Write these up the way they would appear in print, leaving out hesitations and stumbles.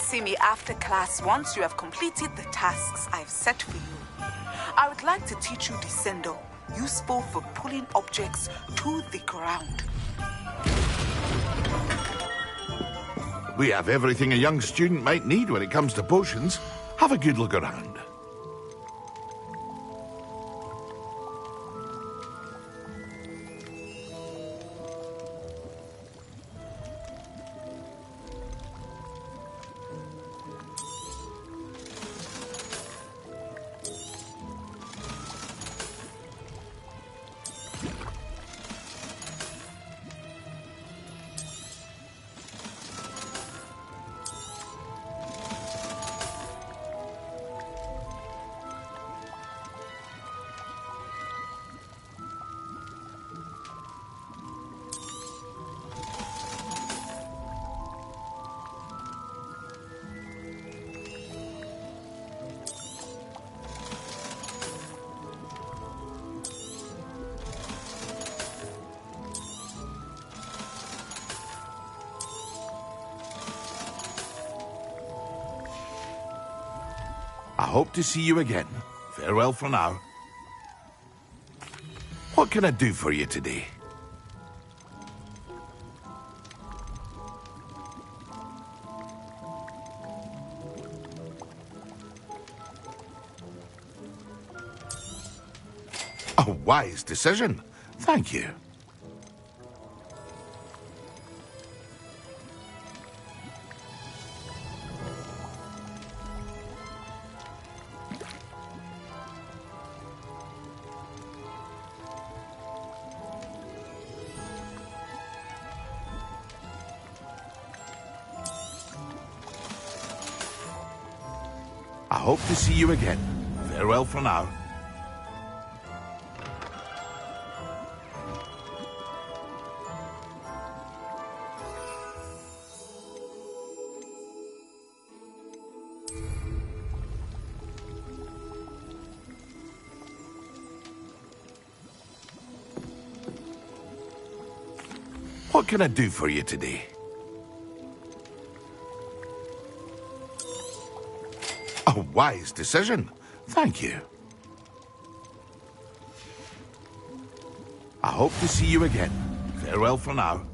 see me after class once you have completed the tasks I've set for you. I would like to teach you Descendo, useful for pulling objects to the ground. We have everything a young student might need when it comes to potions. Have a good look around. I hope to see you again. Farewell for now. What can I do for you today? A wise decision. Thank you. I hope to see you again. Farewell for now. What can I do for you today? A wise decision. Thank you. I hope to see you again. Farewell for now.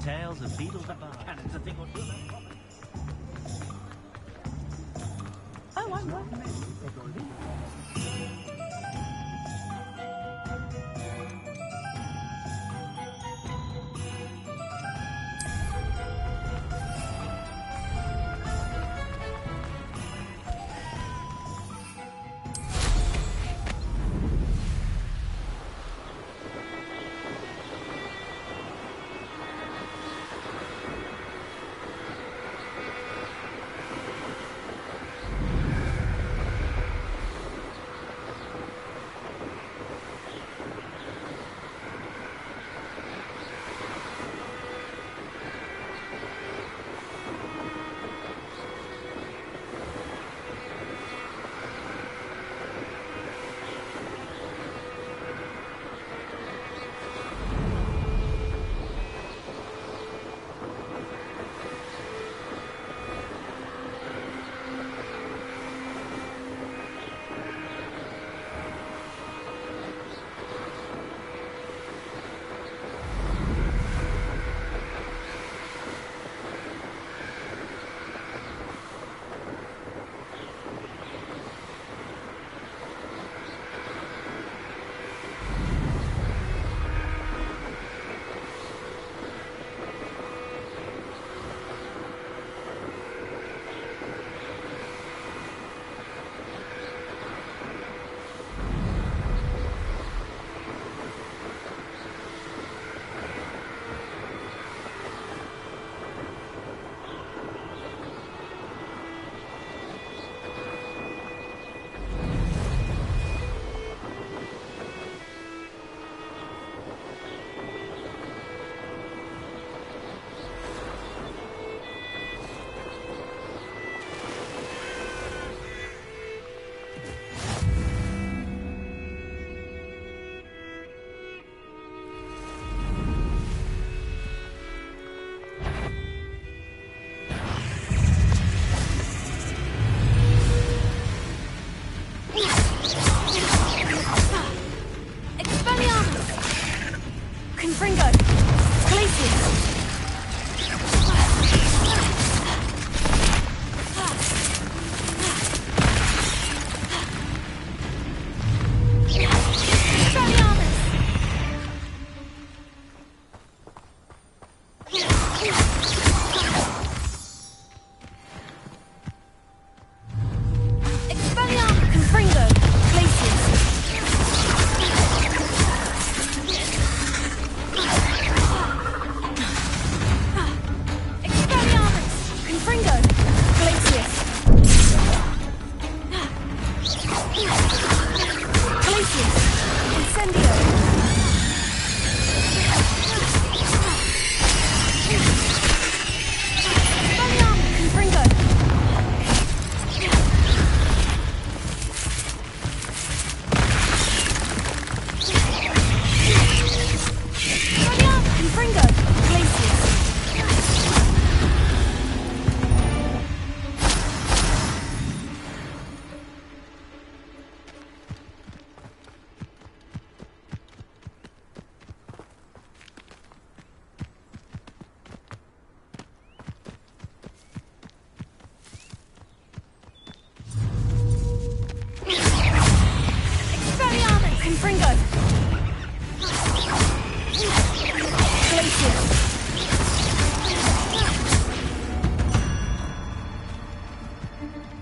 Tails of beetles up our cannons, a thing or two. Oh, I'm right. Confringo! Glacius!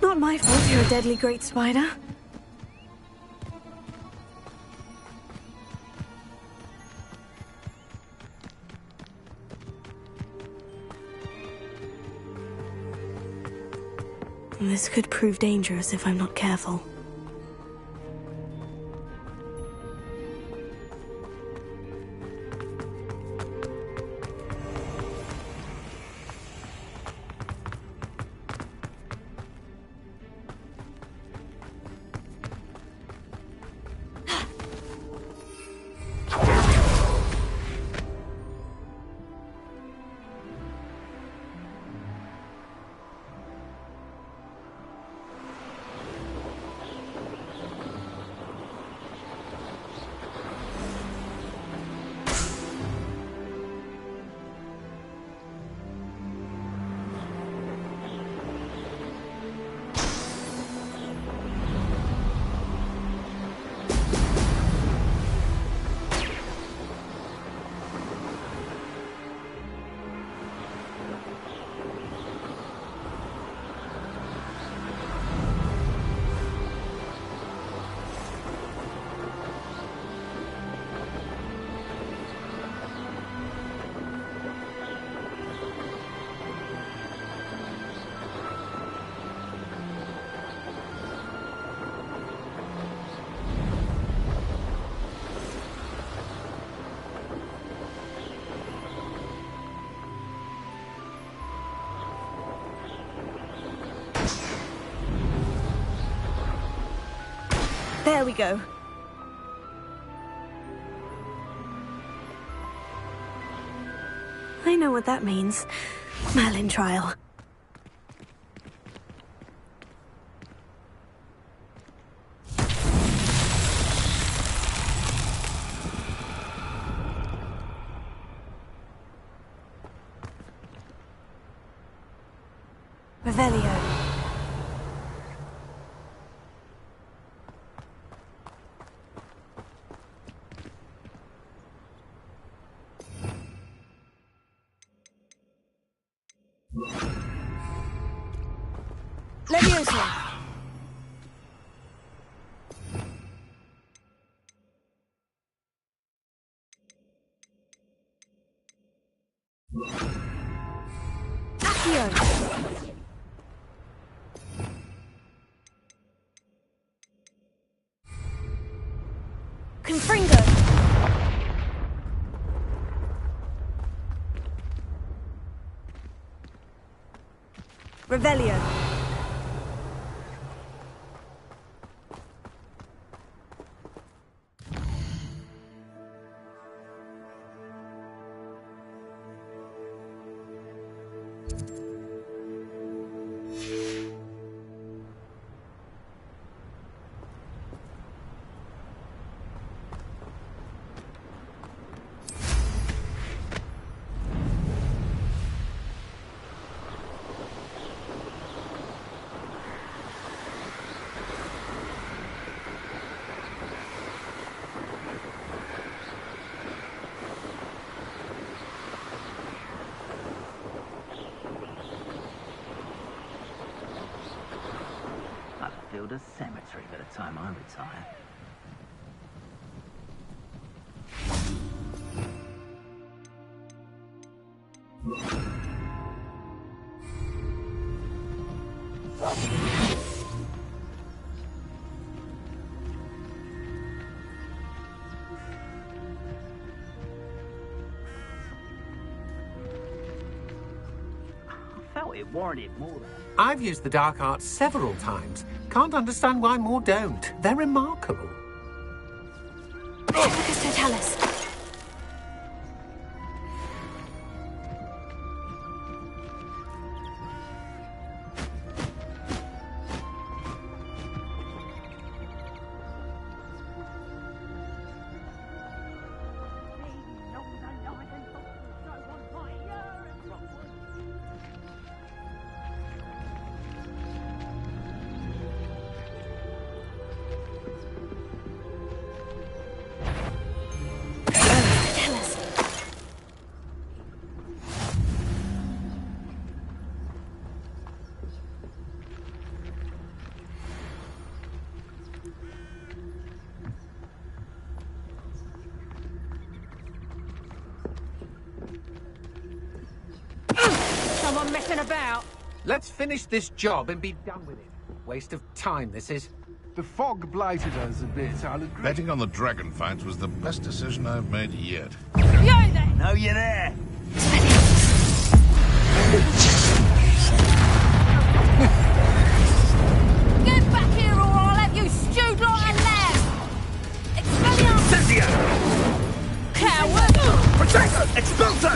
Not my fault you're a deadly great spider. This could prove dangerous if I'm not careful. There we go. I know what that means. Merlin trial. Revelio. Leviosa. Accio. Confringo. Revelio. a cemetery by the time I retire. It warranted more. I've used the dark arts several times. Can't understand why more don't. They're remarkable. Totalis. Someone messing about. Let's finish this job and be done with it. Waste of time, this is. The fog blighted us a bit, I'll agree. Betting on the dragon fights was the best decision I've made yet. You there! No, you're there! Get back here or I'll have you stewed like a lamb! Expelliarmus! Cynthia! Coward! Protector! Expulso!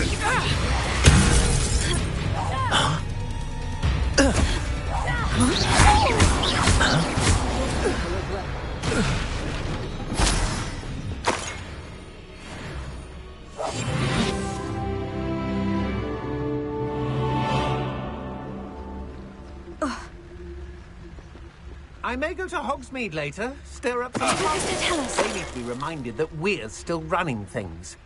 I may go to Hogsmeade later, stir up some Totalis. They need to be reminded that we're still running things.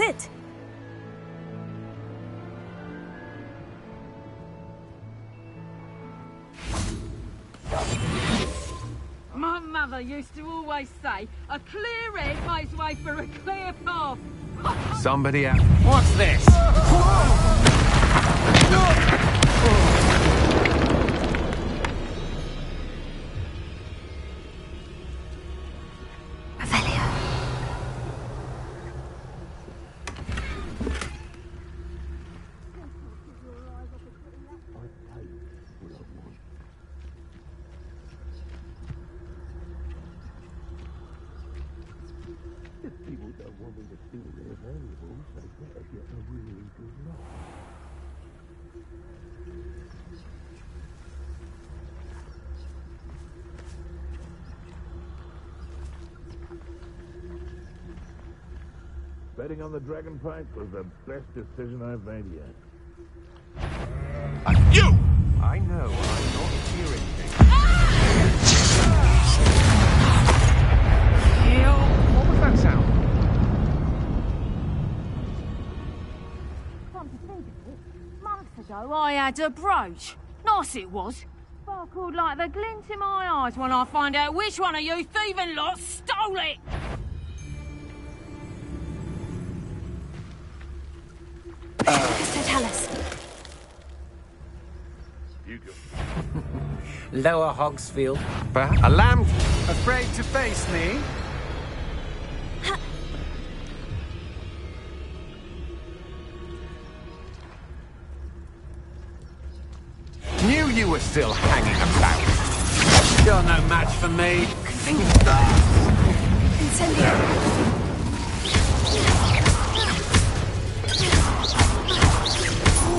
Sit. My mother used to always say, a clear head makes way for a clear path. Somebody out. What's this? Betting on the dragon fight was the best decision I've made yet. You! I know, I'm not hearing things. What was that sound? Come to think of it, months ago I had a brooch. Nice it was. Sparkled like the glint in my eyes when I find out which one of you thieving lots stole it. So tell us. You go. Lower Hogsfield. A lamb. Afraid to face me? Knew you were still hanging about. You're no match for me. Incendio.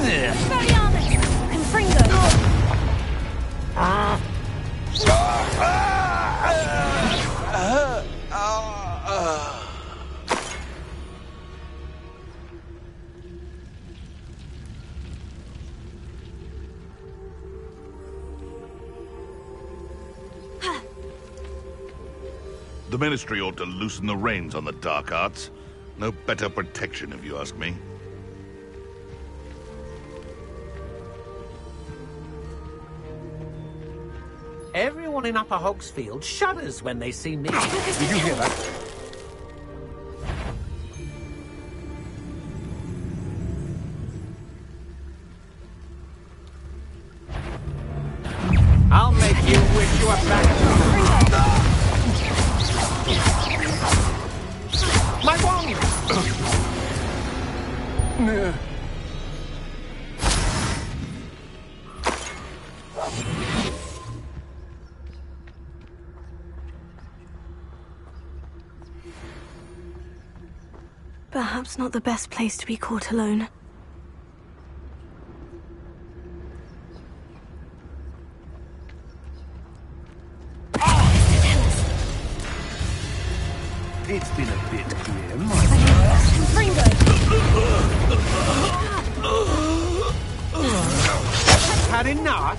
Expelliarmus! Confringo! The Ministry ought to loosen the reins on the dark arts. No better protection, if you ask me. Everyone in Upper Hogsfield shudders when they see me. Did you hear that? I'll make you wish you were back. My wand! Perhaps not the best place to be caught alone. It's been a bit grim. Had enough?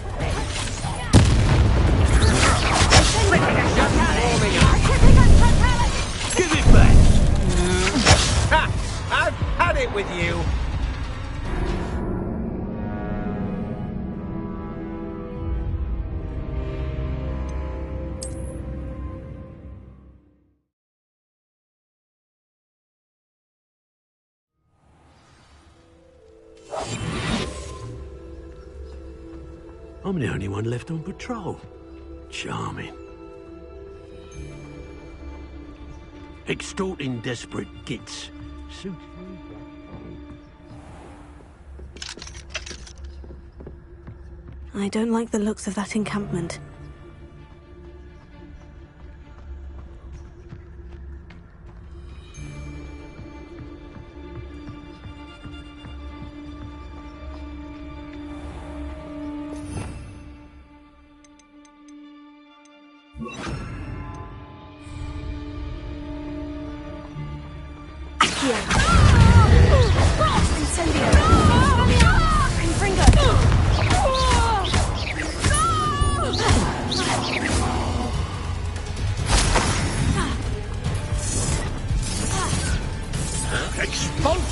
Give it back! Ha! I've had it with you! I'm the only one left on patrol. Charming. Extorting desperate gits. Suits me. I don't like the looks of that encampment. Expulsion!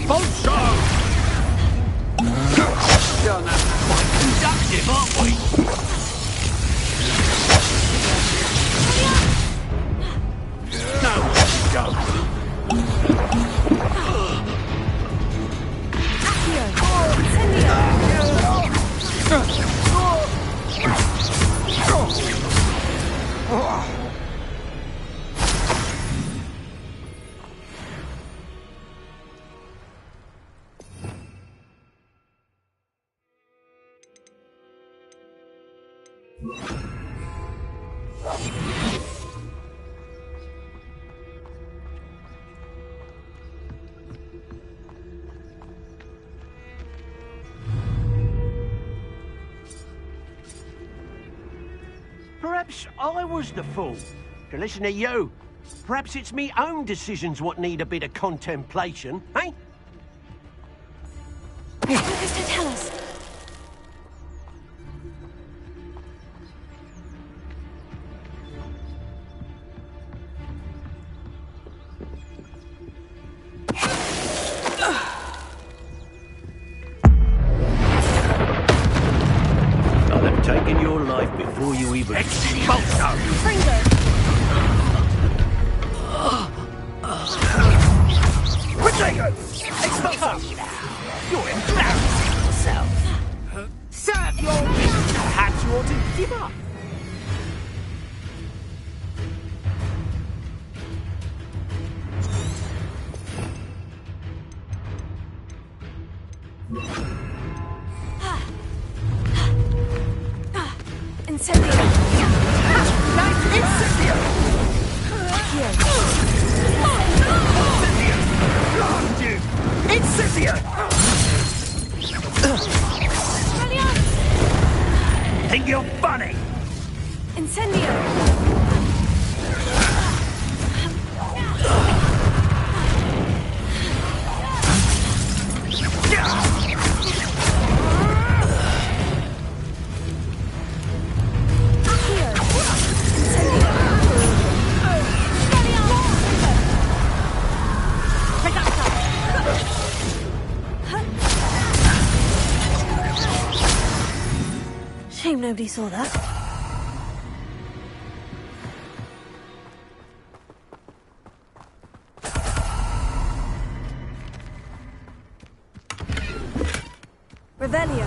Expulso! Sure know. Quite conductive, aren't we? No, don't. Perhaps I was the fool. To listen to you. Perhaps it's me own decisions what need a bit of contemplation, eh? What does it tell us? I'll have taken your life before you even... Expulso! Protego! Expulso! You're embarrassing yourself. Serve your wish. Perhaps you ought to give up. Incendio! Incendio! Incendio! Think you're funny? Incendio! Shame nobody saw that. Revelio.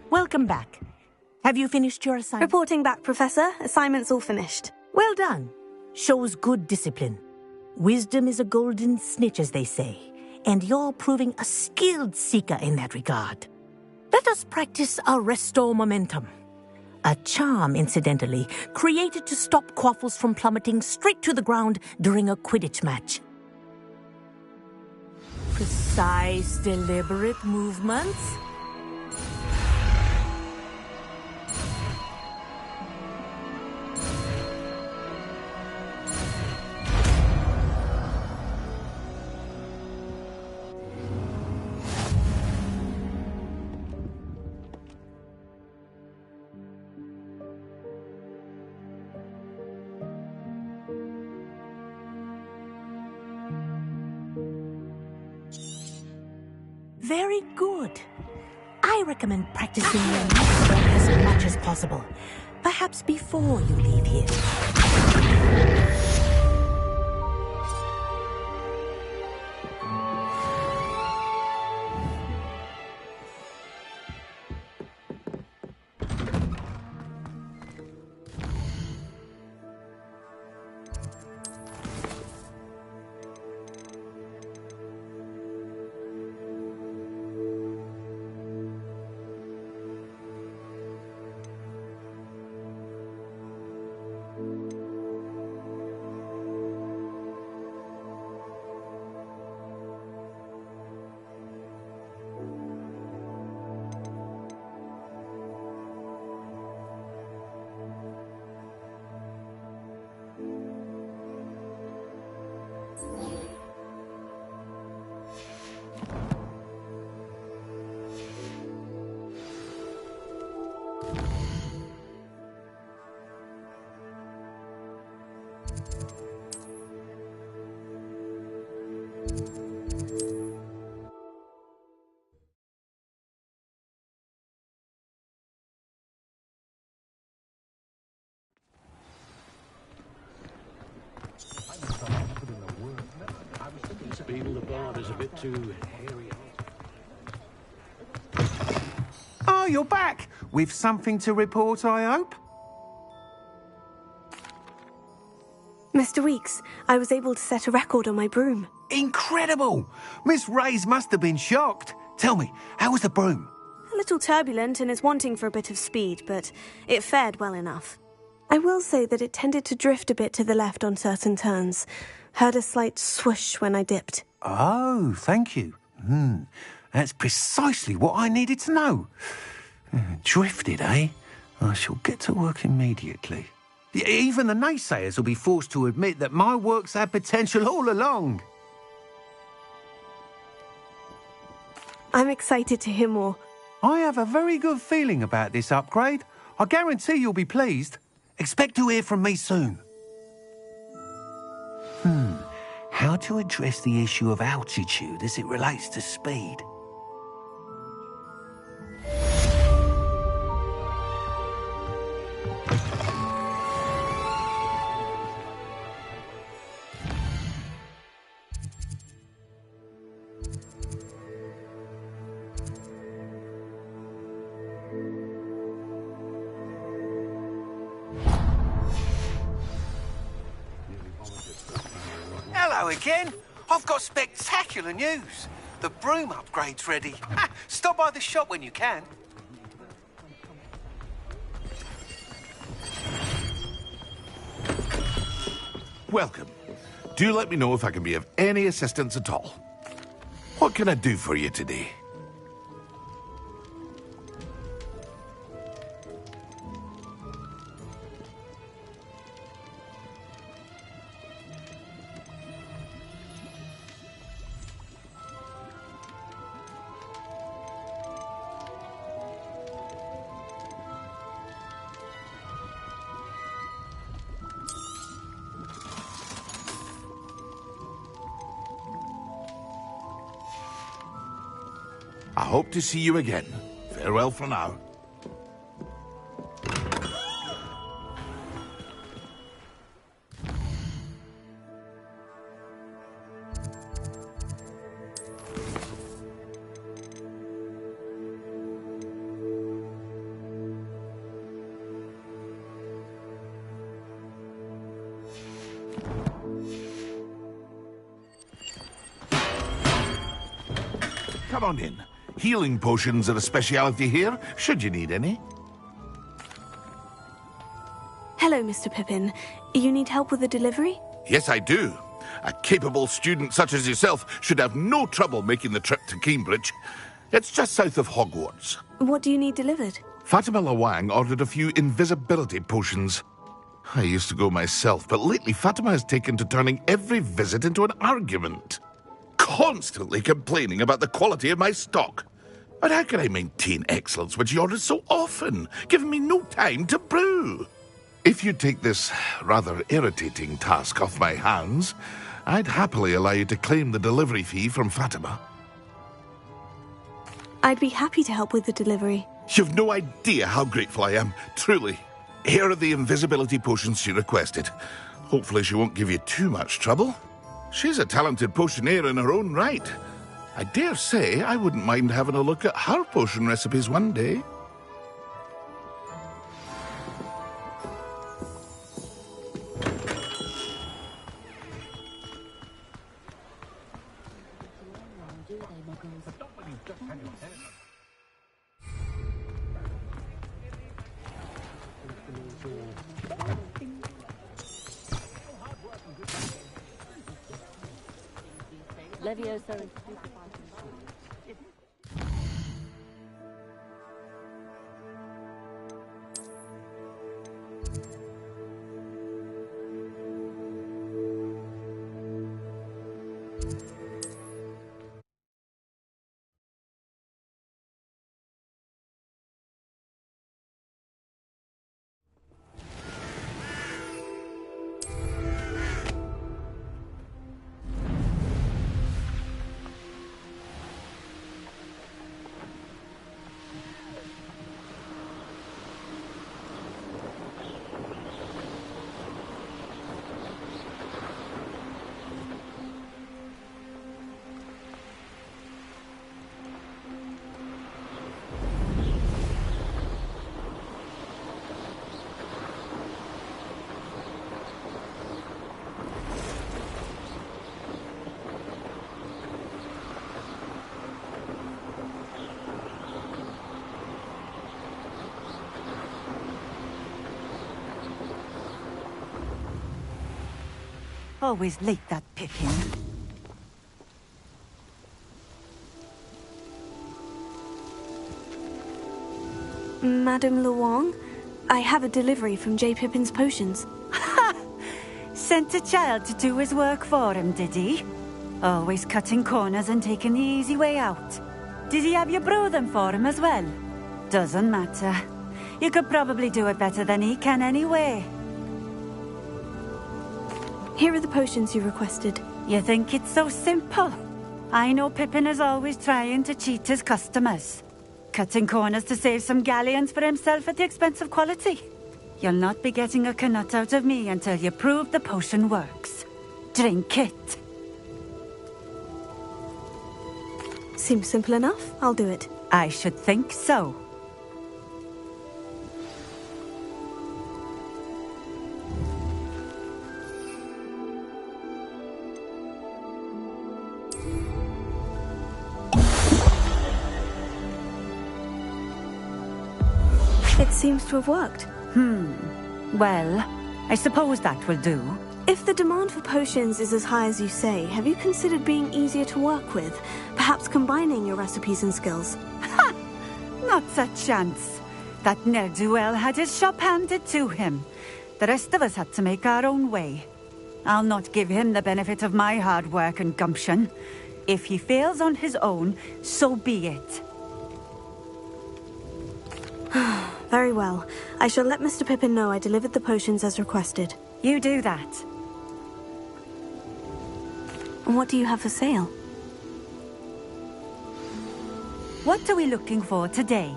Welcome back. Have you finished your assignment? Reporting back, Professor. Assignment's all finished. Well done. Shows good discipline. Wisdom is a golden snitch, as they say, and you're proving a skilled seeker in that regard. Let us practice our restore momentum. A charm, incidentally, created to stop quaffles from plummeting straight to the ground during a Quidditch match. Precise, deliberate movements. Very good. I recommend practicing your next work as much as possible. Perhaps before you leave here. Beetle the Bard is a bit too hairy. Oh, you're back! With something to report, I hope? Mr. Weeks, I was able to set a record on my broom. Incredible! Miss Ray's must have been shocked. Tell me, how was the broom? A little turbulent and is wanting for a bit of speed, but it fared well enough. I will say that it tended to drift a bit to the left on certain turns. Heard a slight swoosh when I dipped. Oh, thank you. That's precisely what I needed to know. Drifted, eh? I shall get to work immediately. Even the naysayers will be forced to admit that my work's had potential all along. I'm excited to hear more. I have a very good feeling about this upgrade. I guarantee you'll be pleased. Expect to hear from me soon. How to address the issue of altitude as it relates to speed? Hello again. I've got spectacular news. The broom upgrade's ready. Stop by the shop when you can. Welcome. Do let me know if I can be of any assistance at all. What can I do for you today? I hope to see you again. Farewell for now. Come on in. Healing potions are a speciality here, should you need any. Hello, Mr. Pippin. You need help with a delivery? Yes, I do. A capable student such as yourself should have no trouble making the trip to Cambridge. It's just south of Hogwarts. What do you need delivered? Fatima Lawang ordered a few invisibility potions. I used to go myself, but lately Fatima has taken to turning every visit into an argument. Constantly complaining about the quality of my stock. But how can I maintain excellence when she orders so often, giving me no time to brew? If you take this rather irritating task off my hands, I'd happily allow you to claim the delivery fee from Fatima. I'd be happy to help with the delivery. You've no idea how grateful I am, truly. Here are the invisibility potions she requested. Hopefully she won't give you too much trouble. She's a talented potioneer in her own right. I dare say I wouldn't mind having a look at her potion recipes one day. Always late, that Pippin. Madame Lawang, I have a delivery from J. Pippin's Potions. Ha! Sent a child to do his work for him, did he? Always cutting corners and taking the easy way out. Did he have you brew them for him as well? Doesn't matter. You could probably do it better than he can anyway. Here are the potions you requested. You think it's so simple? I know Pippin is always trying to cheat his customers. Cutting corners to save some galleons for himself at the expense of quality. You'll not be getting a canut out of me until you prove the potion works. Drink it. Seems simple enough. I'll do it. I should think so. It seems to have worked. Well, I suppose that will do. If the demand for potions is as high as you say, have you considered being easier to work with? Perhaps combining your recipes and skills? Ha! Not a chance. That ne'er-do-well had his shop handed to him. The rest of us had to make our own way. I'll not give him the benefit of my hard work and gumption. If he fails on his own, so be it. Very well. I shall let Mr. Pippin know I delivered the potions as requested. You do that. And what do you have for sale? What are we looking for today?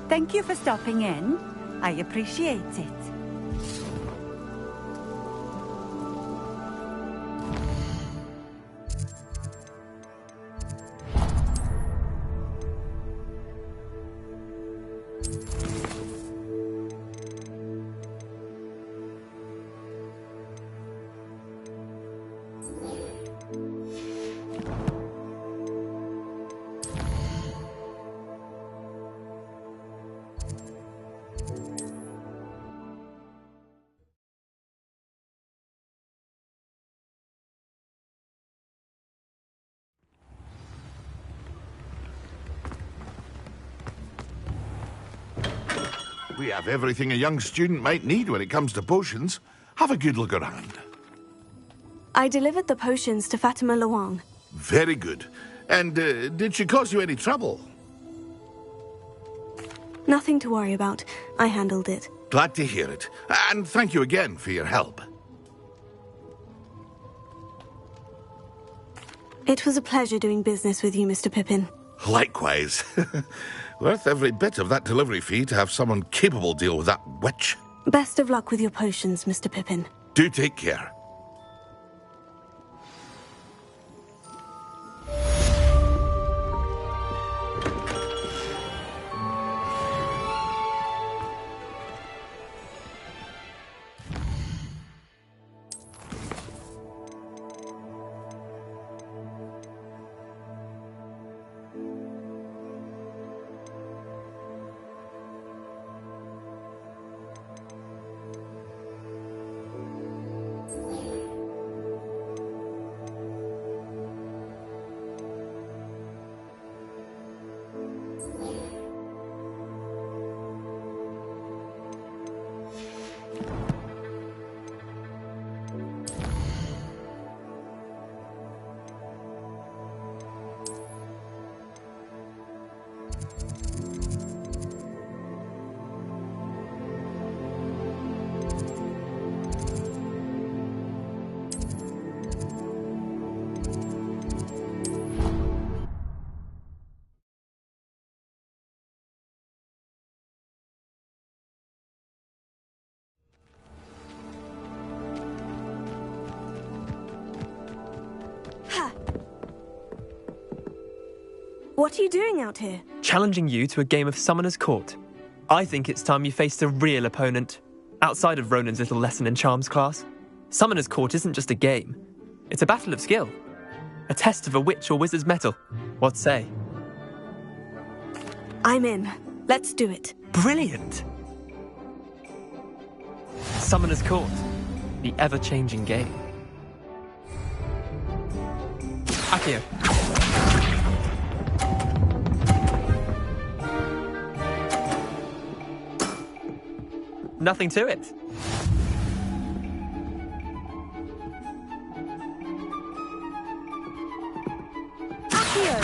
Thank you for stopping in. I appreciate it. We have everything a young student might need when it comes to potions. Have a good look around. I delivered the potions to Fatima Luang. Very good. And did she cause you any trouble? Nothing to worry about. I handled it. Glad to hear it. And thank you again for your help. It was a pleasure doing business with you, Mr. Pippin. Likewise. Worth every bit of that delivery fee to have someone capable deal with that witch. Best of luck with your potions, Mr. Pippin. Do take care. What are you doing out here? Challenging you to a game of Summoner's Court. I think it's time you faced a real opponent. Outside of Ronan's little lesson in charms class, Summoner's Court isn't just a game. It's a battle of skill. A test of a witch or wizard's mettle. What say? I'm in. Let's do it. Brilliant! Summoner's Court. The ever-changing game. Akio. Nothing to it. Akio!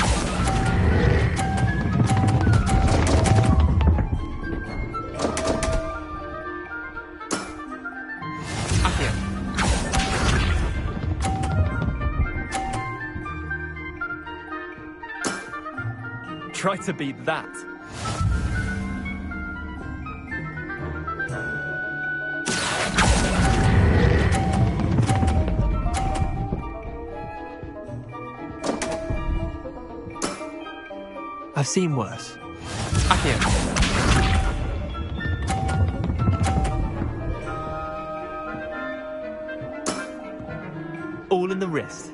Try to beat that. I've seen worse. Akio. All in the wrist.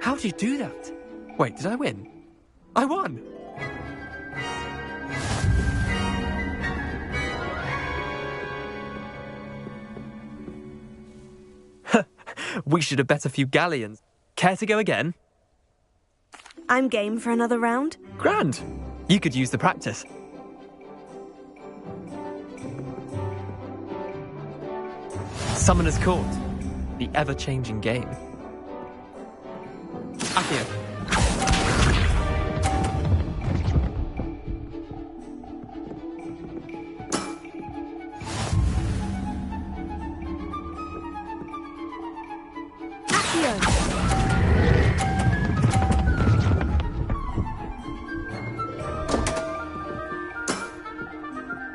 How did you do that? Wait, did I win? I won! We should have bet a few galleons. Care to go again? I'm game for another round. Grand! You could use the practice. Summoner's Court. The ever-changing game. Akio.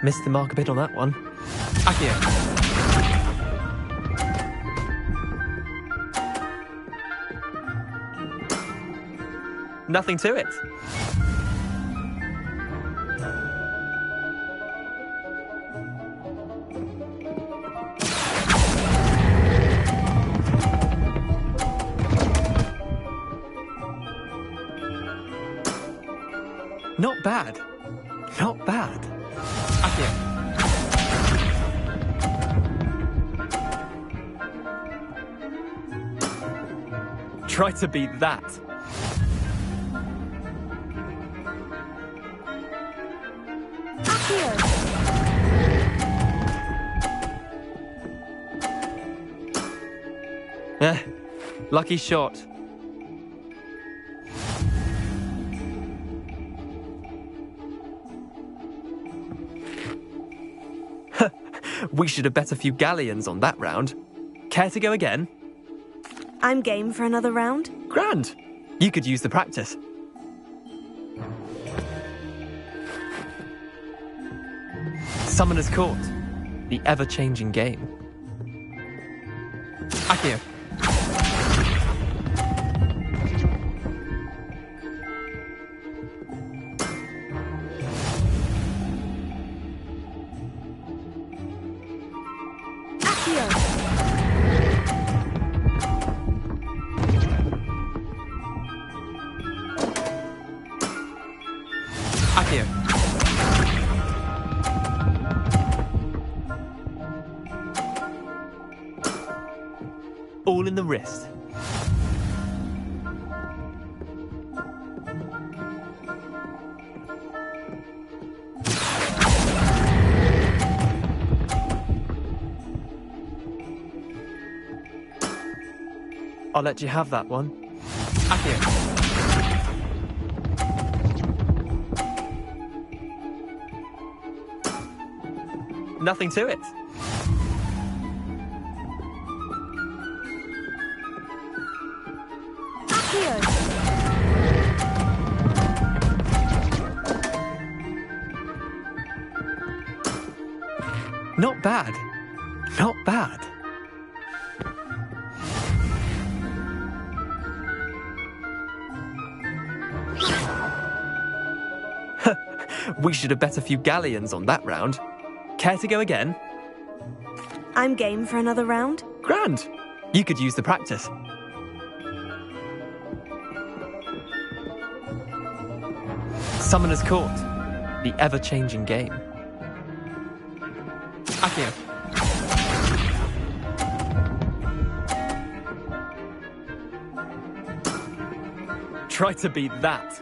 Missed the mark a bit on that one. Akio. Nothing to it. Not bad. Not bad. Accio. Try to beat that. Lucky shot. We should have bet a few galleons on that round. Care to go again? I'm game for another round. Grand. You could use the practice. Summoner's Court. The ever-changing game. Accio. Accio. All in the wrist. I'll let you have that one. Accio. Nothing to it. Not bad. Not bad. We should have bet a few galleons on that round. Care to go again? I'm game for another round. Grand. You could use the practice. Summoner's Court. The ever-changing game. Accio. Try to beat that.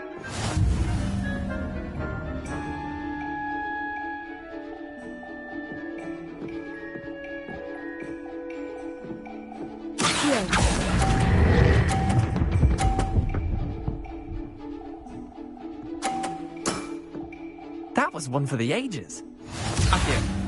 That was one for the ages. Accio.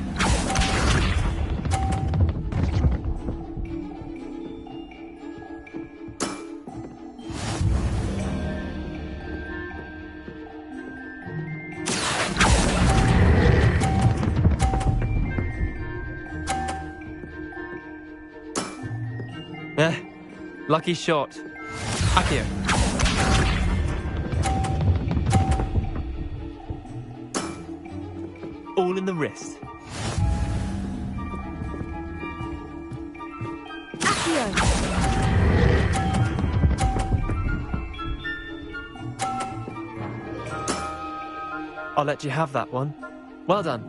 Lucky shot. Accio. All in the wrist. Accio. I'll let you have that one. Well done.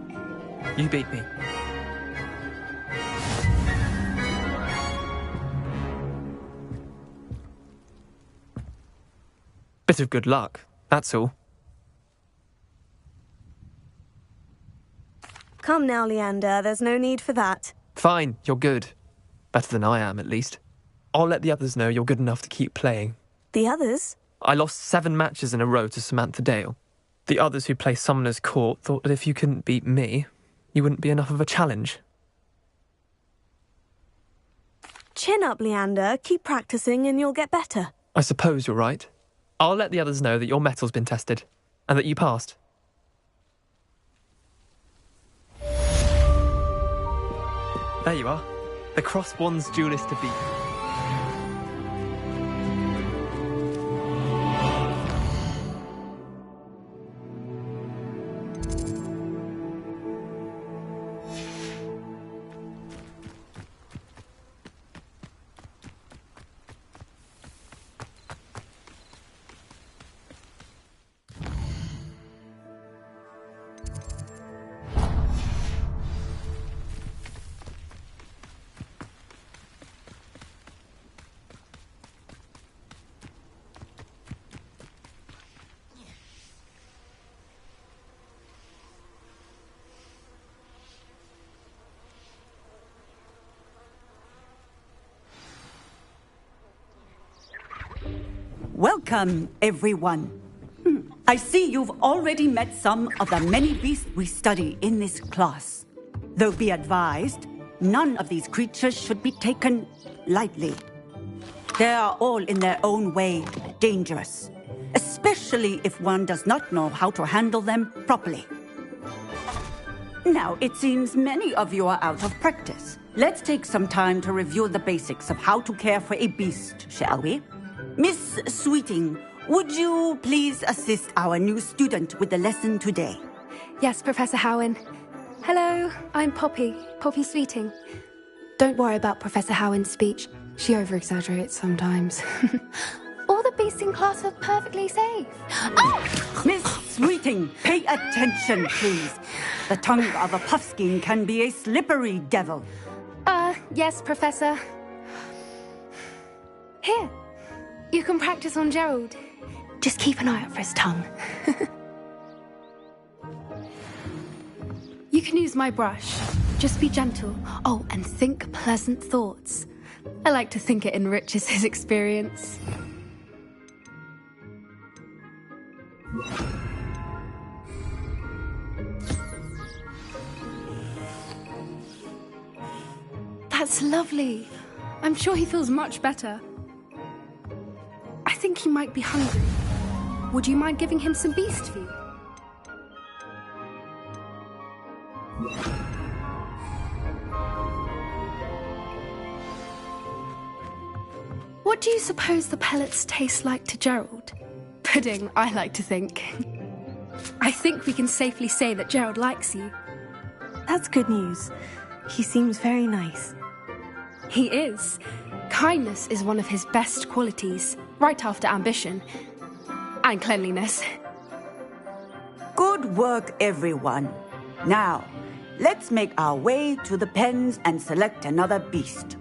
You beat me. Bit of good luck, that's all. Come now, Leander, there's no need for that. Fine, you're good. Better than I am, at least. I'll let the others know you're good enough to keep playing. The others? I lost 7 matches in a row to Samantha Dale. The others who play Summoner's Court thought that if you couldn't beat me, you wouldn't be enough of a challenge. Chin up, Leander. Keep practicing and you'll get better. I suppose you're right. I'll let the others know that your metal's been tested, and that you passed. There you are. The Cross Wands duelist to beat. Welcome, everyone. I see you've already met some of the many beasts we study in this class. Though be advised, none of these creatures should be taken lightly. They are all in their own way dangerous, especially if one does not know how to handle them properly. Now, it seems many of you are out of practice. Let's take some time to review the basics of how to care for a beast, shall we? Miss Sweeting, would you please assist our new student with the lesson today? Yes, Professor Howen. Hello, I'm Poppy Sweeting. Don't worry about Professor Howen's speech. She over-exaggerates sometimes. All the beasts in class are perfectly safe. Oh! Miss Sweeting, pay attention, please. The tongue of a puffskein can be a slippery devil. Yes, Professor. Here, you can practice on Gerald. Just keep an eye out for his tongue. You can use my brush. Just be gentle. Oh, and think pleasant thoughts. I like to think it enriches his experience. That's lovely. I'm sure he feels much better. I think he might be hungry. Would you mind giving him some beast food? What do you suppose the pellets taste like to Gerald? Pudding, I like to think. I think we can safely say that Gerald likes you. That's good news. He seems very nice. He is. Kindness is one of his best qualities, right after ambition. And cleanliness. Good work, everyone. Now, let's make our way to the pens and select another beast.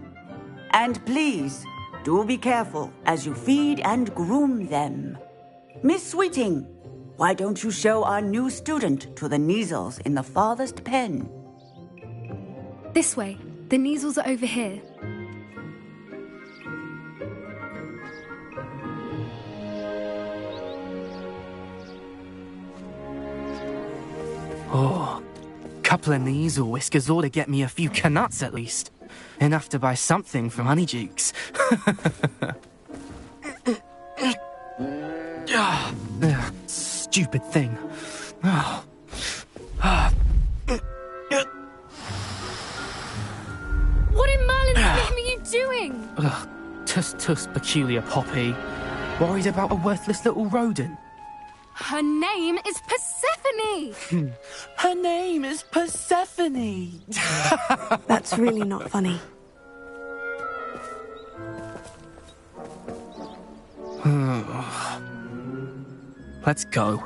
And please, do be careful as you feed and groom them. Miss Sweeting, why don't you show our new student to the Neasels in the farthest pen? This way. The Neasels are over here. Oh, couple of Neasel whiskers ought to get me a few canuts at least. Enough to buy something from Honeydukes. Stupid thing. What in Merlin's name are you doing? Tuss, peculiar Poppy. Worried about a worthless little rodent. Her name is Persephone! Her name is Persephone! That's really not funny. Let's go.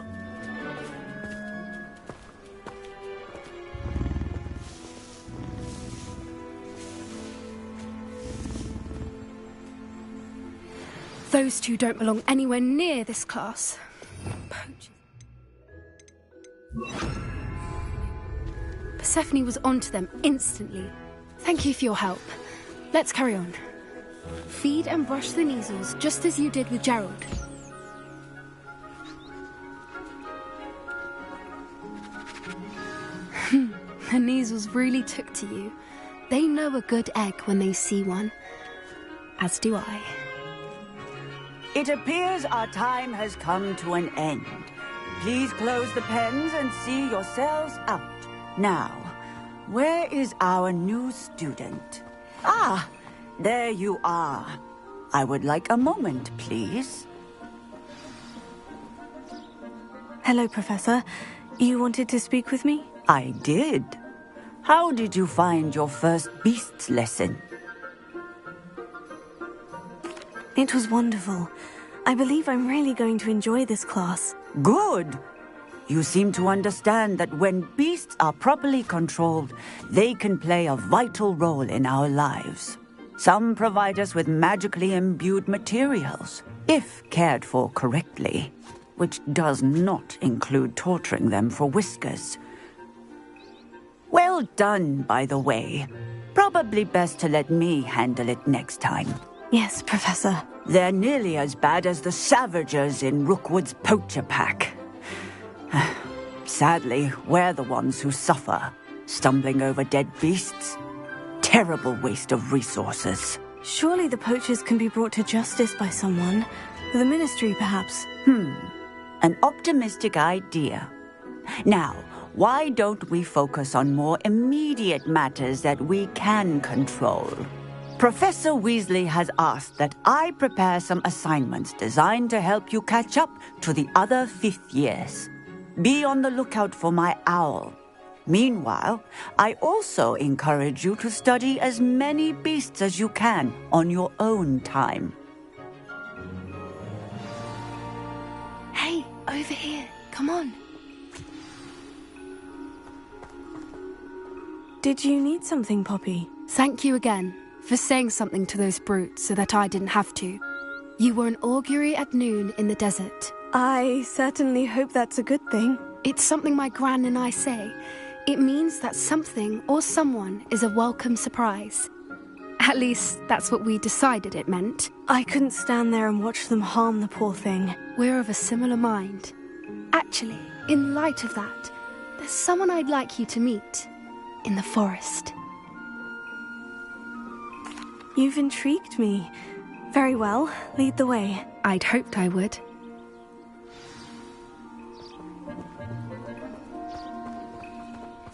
Those two don't belong anywhere near this class. Poachers. Persephone was onto them instantly. Thank you for your help. Let's carry on. Feed and brush the Neasels, just as you did with Gerald. The Neasels really took to you. They know a good egg when they see one. As do I. It appears our time has come to an end. Please close the pens and see yourselves out. Now, where is our new student? Ah, there you are. I would like a moment, please. Hello, Professor. You wanted to speak with me? I did. How did you find your first beasts lesson? It was wonderful. I believe I'm really going to enjoy this class. Good. You seem to understand that when beasts are properly controlled, they can play a vital role in our lives. Some provide us with magically imbued materials, if cared for correctly, which does not include torturing them for whiskers. Well done, by the way. Probably best to let me handle it next time. Yes, Professor. They're nearly as bad as the Savagers in Rookwood's poacher pack. Sadly, we're the ones who suffer, stumbling over dead beasts. Terrible waste of resources. Surely the poachers can be brought to justice by someone. The Ministry, perhaps. An optimistic idea. Now, why don't we focus on more immediate matters that we can control? Professor Weasley has asked that I prepare some assignments designed to help you catch up to the other 5th years. Be on the lookout for my owl. Meanwhile, I also encourage you to study as many beasts as you can on your own time. Hey, over here. Come on. Did you need something, Poppy? Thank you again for saying something to those brutes so that I didn't have to. You were an augury at noon in the desert. I certainly hope that's a good thing. It's something my gran and I say. It means that something or someone is a welcome surprise. At least, that's what we decided it meant. I couldn't stand there and watch them harm the poor thing. We're of a similar mind. Actually, in light of that, there's someone I'd like you to meet. In the forest. You've intrigued me. Very well, lead the way. I'd hoped I would.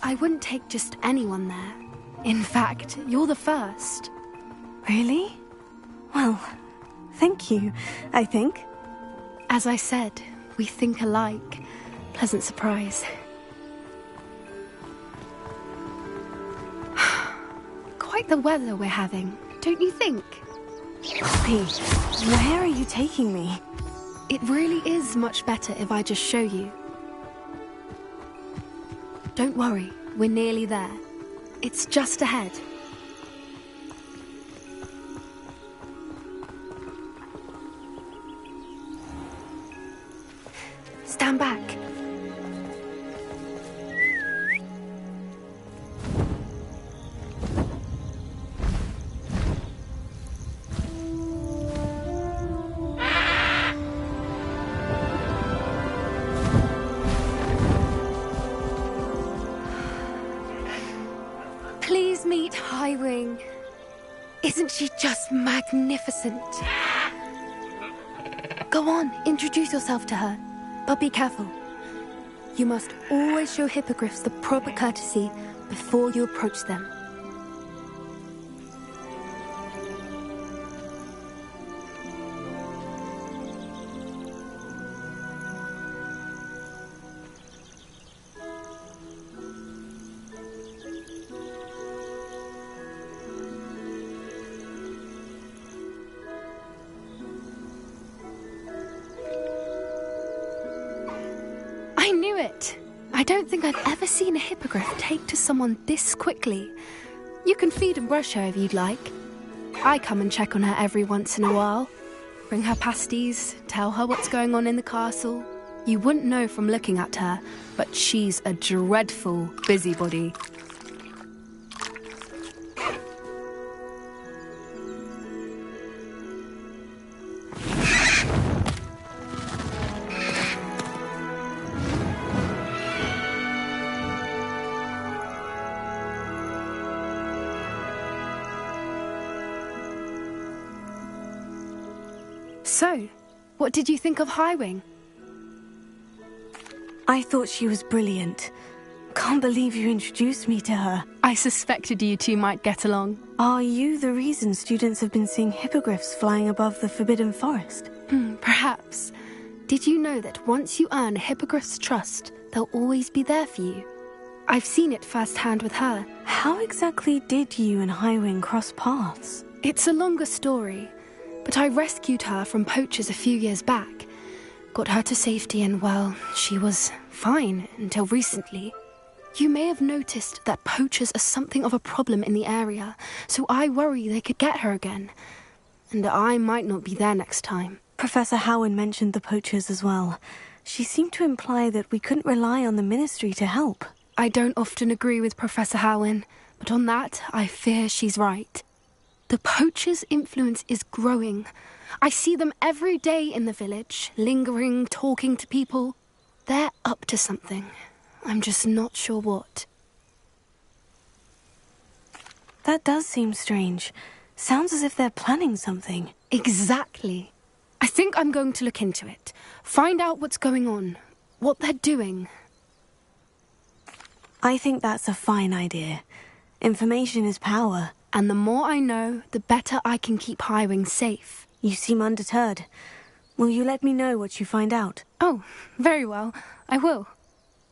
I wouldn't take just anyone there. In fact, you're the first. Really? Well, thank you, I think. As I said, we think alike. Pleasant surprise. Quite the weather we're having, don't you think? Poppy, where are you taking me? It really is much better if I just show you. Don't worry, we're nearly there. It's just ahead. Stand back. Please meet Highwing. Isn't she just magnificent? Go on, introduce yourself to her. But be careful. You must always show hippogriffs the proper courtesy before you approach them. I knew it! I don't think I've ever seen a hippogriff take to someone this quickly. You can feed and brush her if you'd like. I come and check on her every once in a while. Bring her pasties, tell her what's going on in the castle. You wouldn't know from looking at her, but she's a dreadful busybody. So, what did you think of Highwing? I thought she was brilliant. Can't believe you introduced me to her. I suspected you two might get along. Are you the reason students have been seeing hippogriffs flying above the Forbidden Forest? Perhaps. Did you know that once you earn a hippogriff's trust, they'll always be there for you? I've seen it firsthand with her. How exactly did you and Highwing cross paths? It's a longer story. But I rescued her from poachers a few years back. Got her to safety and, well, she was fine until recently. You may have noticed that poachers are something of a problem in the area, so I worry they could get her again. And I might not be there next time. Professor Howin mentioned the poachers as well. She seemed to imply that we couldn't rely on the Ministry to help. I don't often agree with Professor Howin, but on that, I fear she's right. The poacher's influence is growing. I see them every day in the village, lingering, talking to people. They're up to something. I'm just not sure what. That does seem strange. Sounds as if they're planning something. Exactly. I think I'm going to look into it. Find out what's going on. What they're doing. I think that's a fine idea. Information is power. And the more I know, the better I can keep hiring safe. You seem undeterred. Will you let me know what you find out? Oh, very well. I will.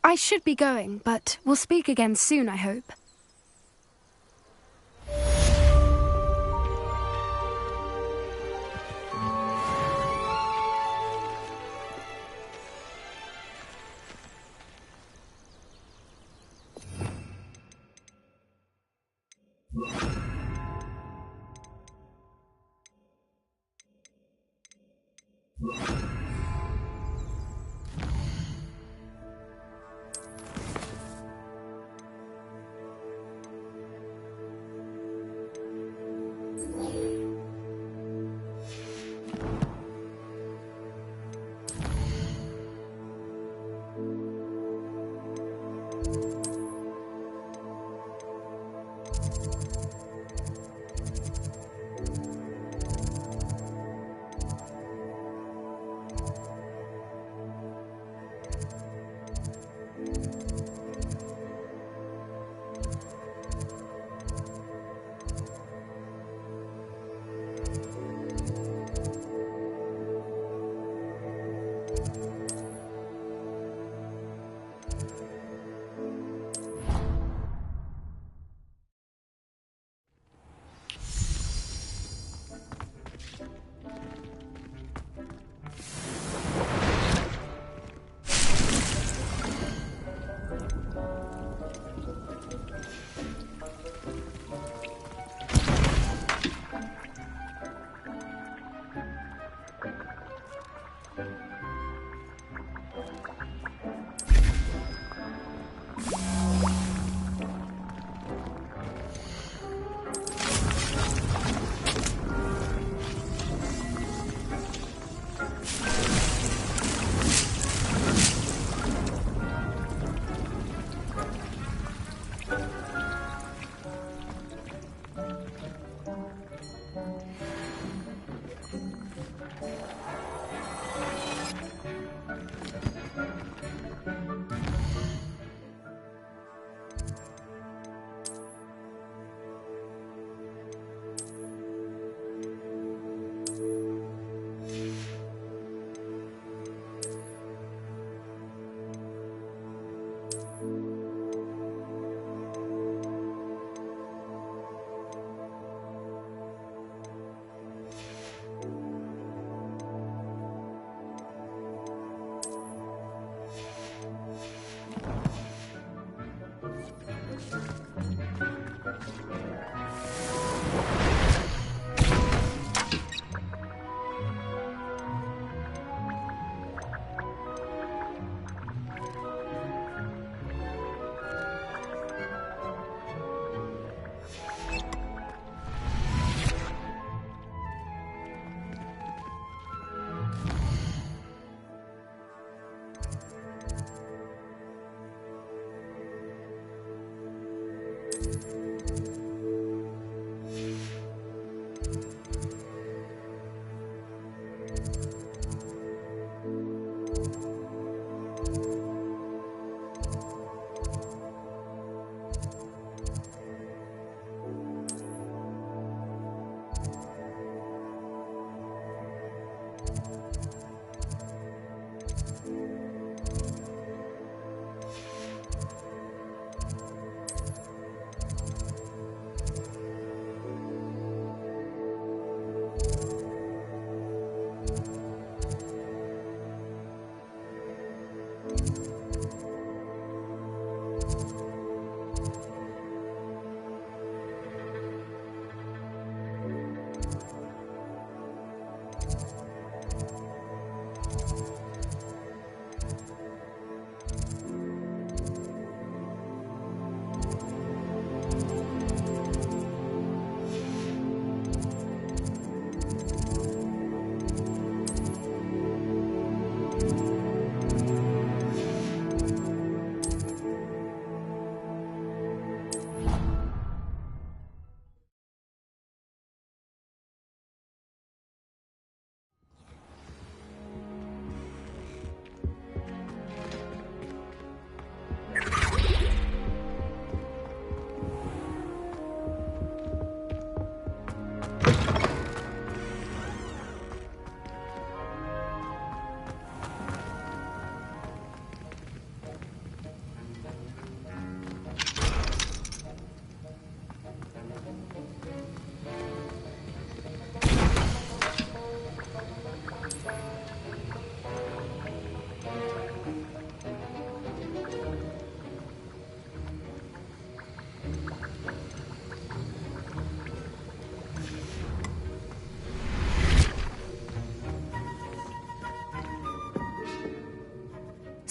I should be going, but we'll speak again soon, I hope.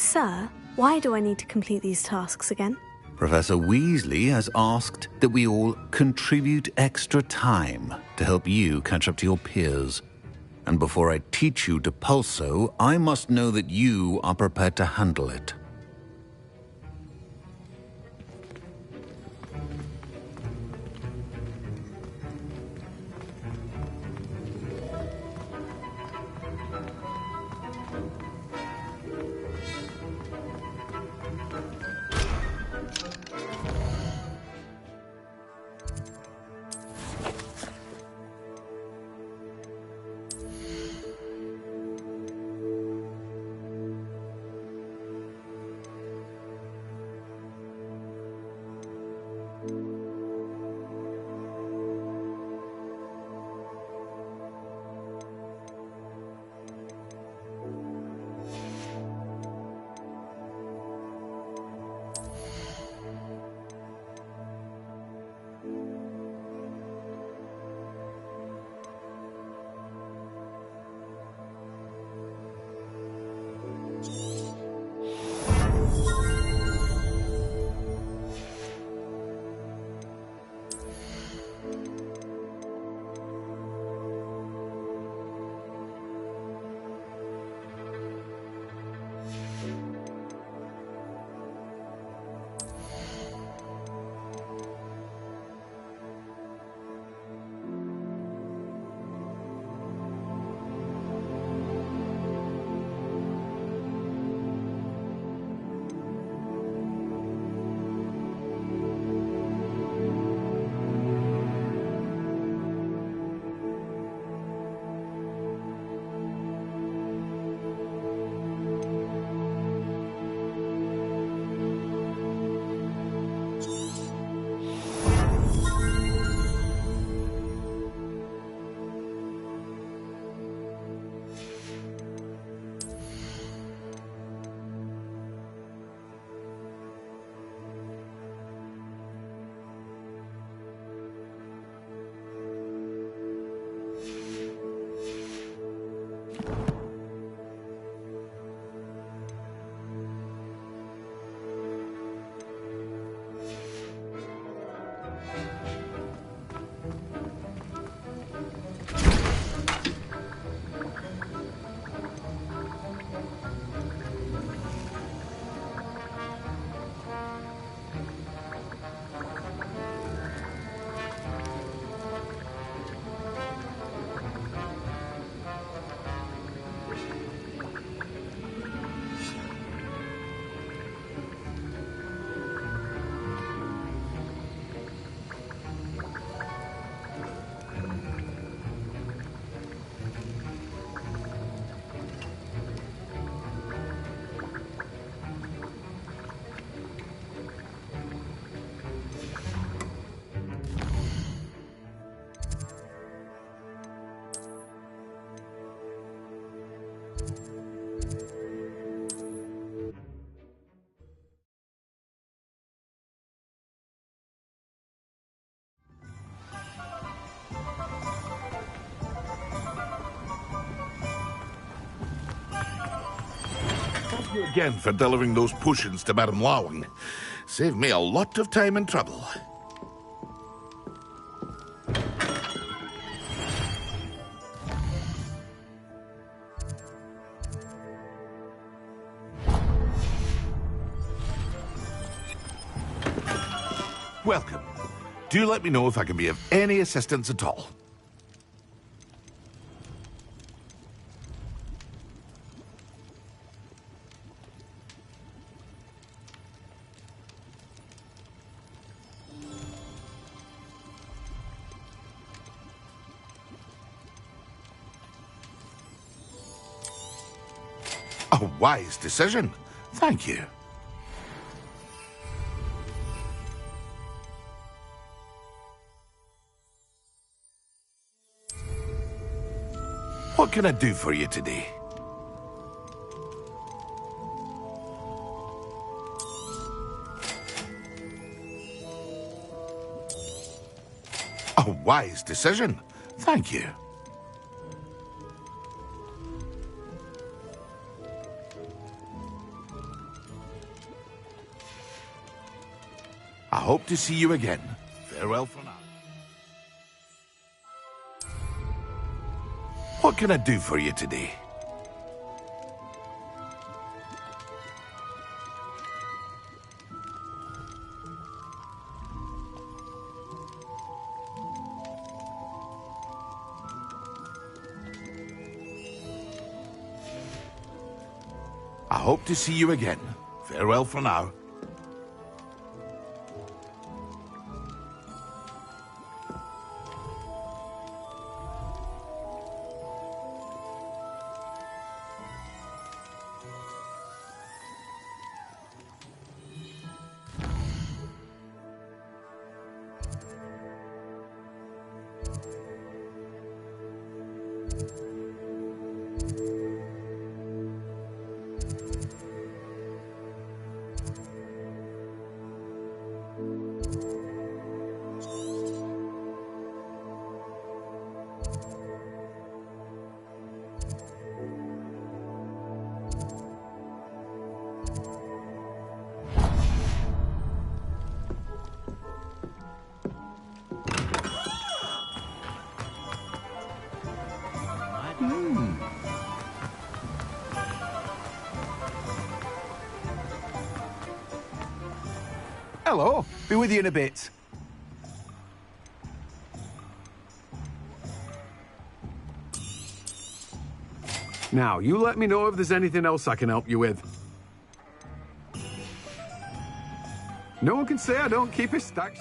Sir, why do I need to complete these tasks again? Professor Weasley has asked that we all contribute extra time to help you catch up to your peers. And before I teach you to pulso, I must know that you are prepared to handle it. Thank you again for delivering those potions to Madame Lawing. Saved me a lot of time and trouble. Welcome. Do let me know if I can be of any assistance at all. A wise decision. Thank you. What can I do for you today? A wise decision. Thank you. I hope to see you again. Farewell for now. What can I do for you today? I hope to see you again. Farewell for now. Hello. Be with you in a bit. Now, you let me know if there's anything else I can help you with. No one can say I don't keep his stacks.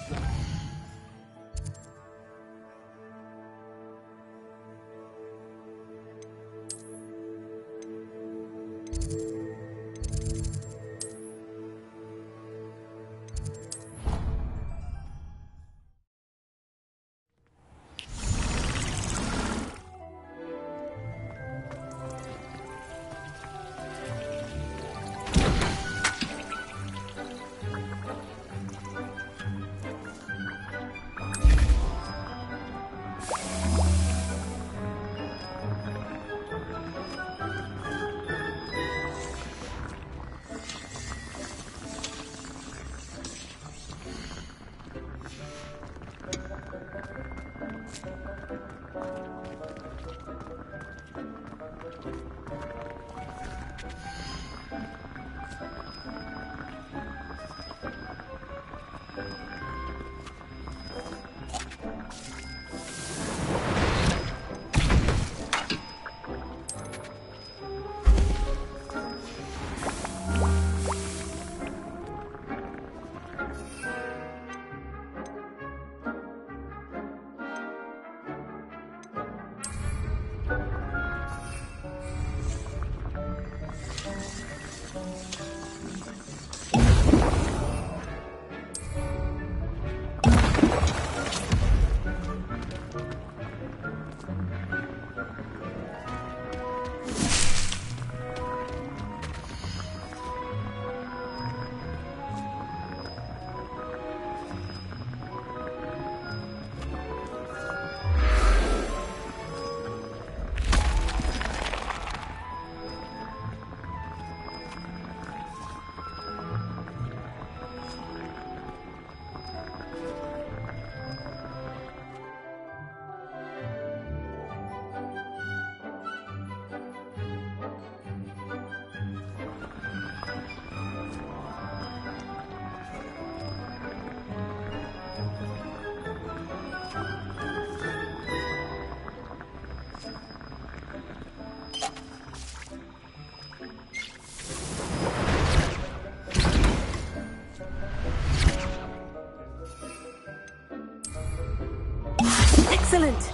Excellent!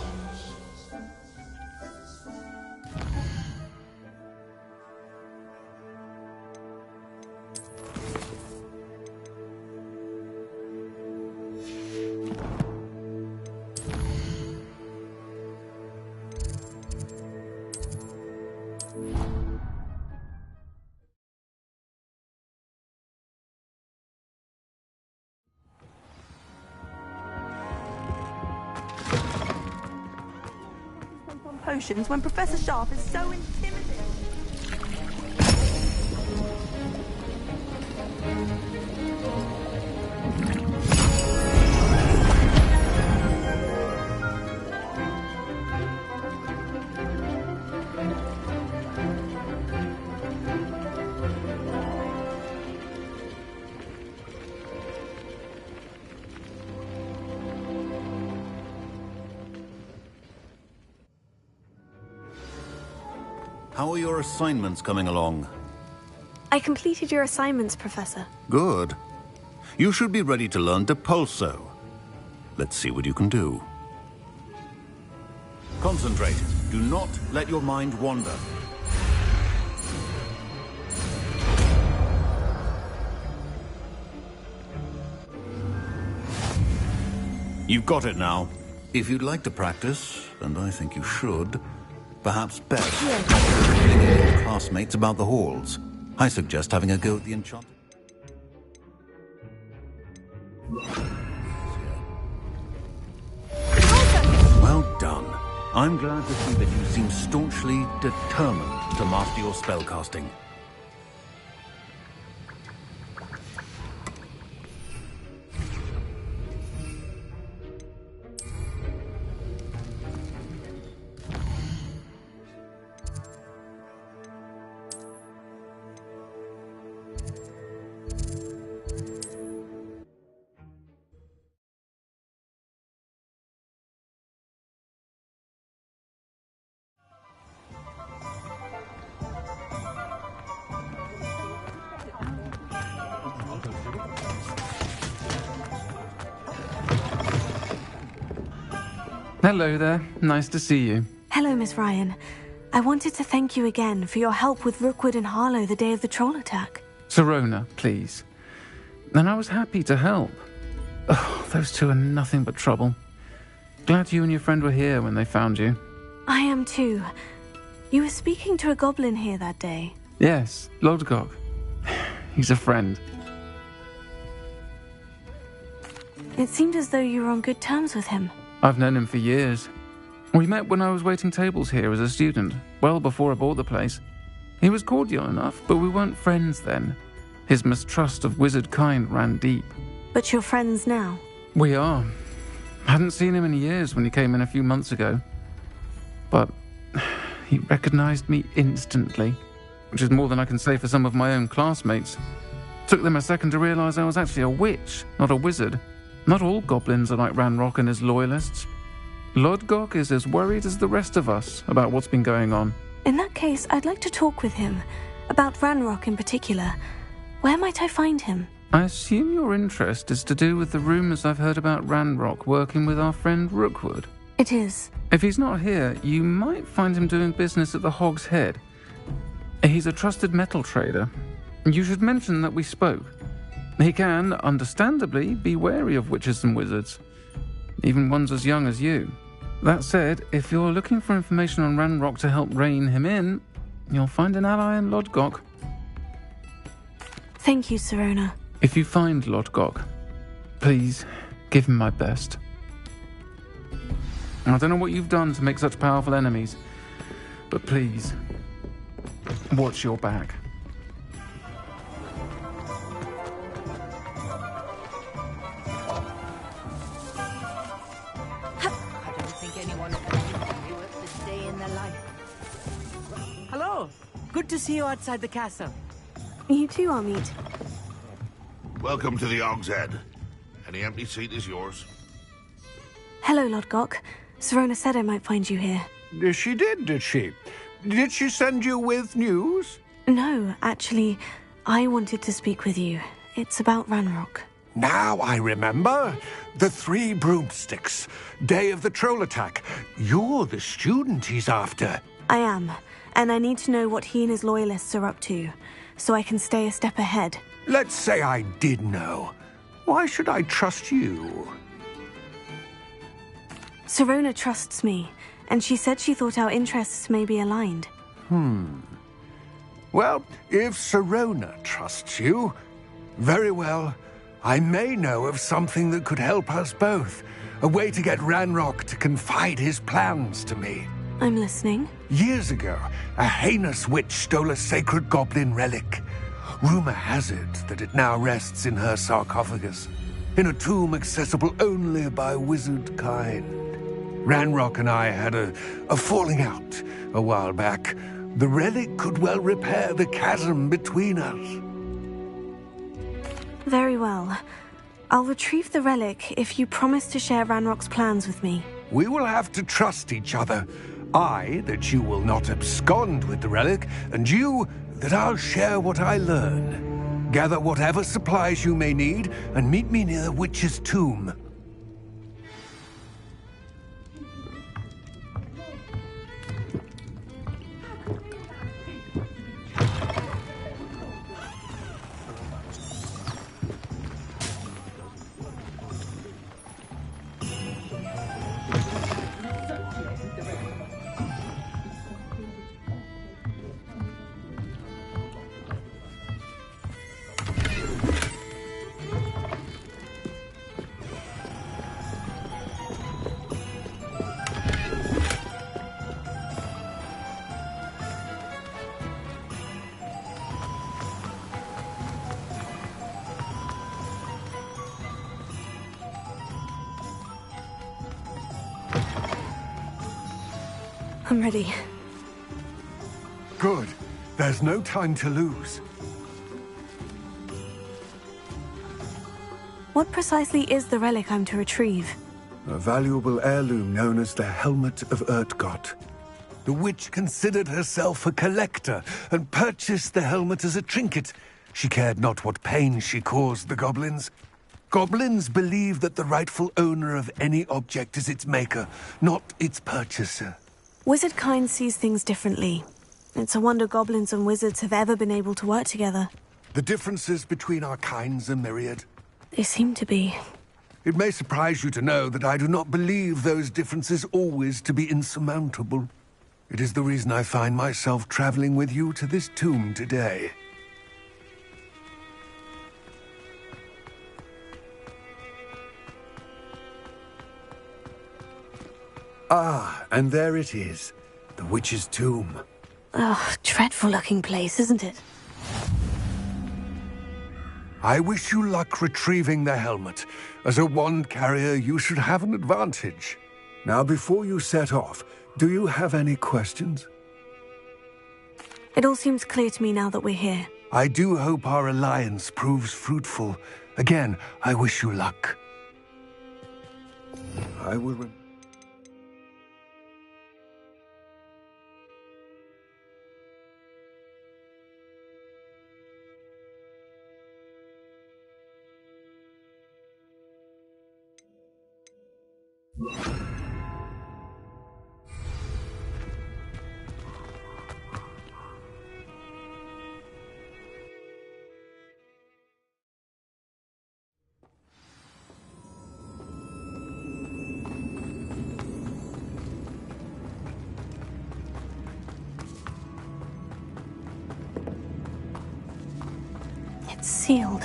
Potions when Professor Sharp is so intimidating. How are your assignments coming along? I completed your assignments, Professor. Good. You should be ready to learn Depulso. Let's see what you can do. Concentrate. Do not let your mind wander. You've got it now. If you'd like to practice, and I think you should, perhaps best telling your classmates about the halls. I suggest having a go at the enchanted... Well done. I'm glad to see that you seem staunchly determined to master your spellcasting. Hello there. Nice to see you. Hello, Miss Ryan. I wanted to thank you again for your help with Rookwood and Harlow the day of the troll attack. Sirona, please. And I was happy to help. Oh, those two are nothing but trouble. Glad you and your friend were here when they found you. I am too. You were speaking to a goblin here that day. Yes, Lodgok. He's a friend. It seemed as though you were on good terms with him. I've known him for years. We met when I was waiting tables here as a student, well before I bought the place. He was cordial enough, but we weren't friends then. His mistrust of wizard kind ran deep. But you're friends now? We are. Hadn't seen him in years when he came in a few months ago. But he recognized me instantly, which is more than I can say for some of my own classmates. Took them a second to realize I was actually a witch, not a wizard. Not all goblins are like Ranrock and his loyalists. Lodgok is as worried as the rest of us about what's been going on. In that case, I'd like to talk with him. About Ranrock in particular. Where might I find him? I assume your interest is to do with the rumors I've heard about Ranrock working with our friend Rookwood. It is. If he's not here, you might find him doing business at the Hog's Head. He's a trusted metal trader. You should mention that we spoke. He can, understandably, be wary of witches and wizards, even ones as young as you. That said, if you're looking for information on Ranrock to help rein him in, you'll find an ally in Lodgok. Thank you, Sirona. If you find Lodgok, please give him my best. I don't know what you've done to make such powerful enemies, but please, watch your back. Hello. Good to see you outside the castle. You too, Amit. Welcome to the Hog's Head. Any empty seat is yours. Hello, Lodgok. Sirona said I might find you here. She did she? Did she send you with news? No, actually, I wanted to speak with you. It's about Ranrock. Now I remember. The 3 broomsticks. Day of the troll attack. You're the student he's after. I am, and I need to know what he and his loyalists are up to, so I can stay a step ahead. Let's say I did know. Why should I trust you? Sirona trusts me, and she said she thought our interests may be aligned. Well, if Sirona trusts you, very well. I may know of something that could help us both. A way to get Ranrock to confide his plans to me. I'm listening. Years ago, a heinous witch stole a sacred goblin relic. Rumor has it that it now rests in her sarcophagus, in a tomb accessible only by wizard kind. Ranrock and I had a falling out a while back. The relic could well repair the chasm between us. Very well. I'll retrieve the relic if you promise to share Ranrock's plans with me. We will have to trust each other. I, that you will not abscond with the relic, and you, that I'll share what I learn. Gather whatever supplies you may need, and meet me near the witch's tomb. I'm ready. Good. There's no time to lose. What precisely is the relic I'm to retrieve? A valuable heirloom known as the Helmet of Urtgott. The witch considered herself a collector and purchased the helmet as a trinket. She cared not what pain she caused the goblins. Goblins believe that the rightful owner of any object is its maker, not its purchaser. Wizard kind sees things differently. It's a wonder goblins and wizards have ever been able to work together. The differences between our kinds are myriad. They seem to be. It may surprise you to know that I do not believe those differences always to be insurmountable. It is the reason I find myself traveling with you to this tomb today. Ah, and there it is. The witch's tomb. Oh, dreadful looking place, isn't it? I wish you luck retrieving the helmet. As a wand carrier, you should have an advantage. Now, before you set off, do you have any questions? It all seems clear to me now that we're here. I do hope our alliance proves fruitful. Again, I wish you luck. I will... It's sealed.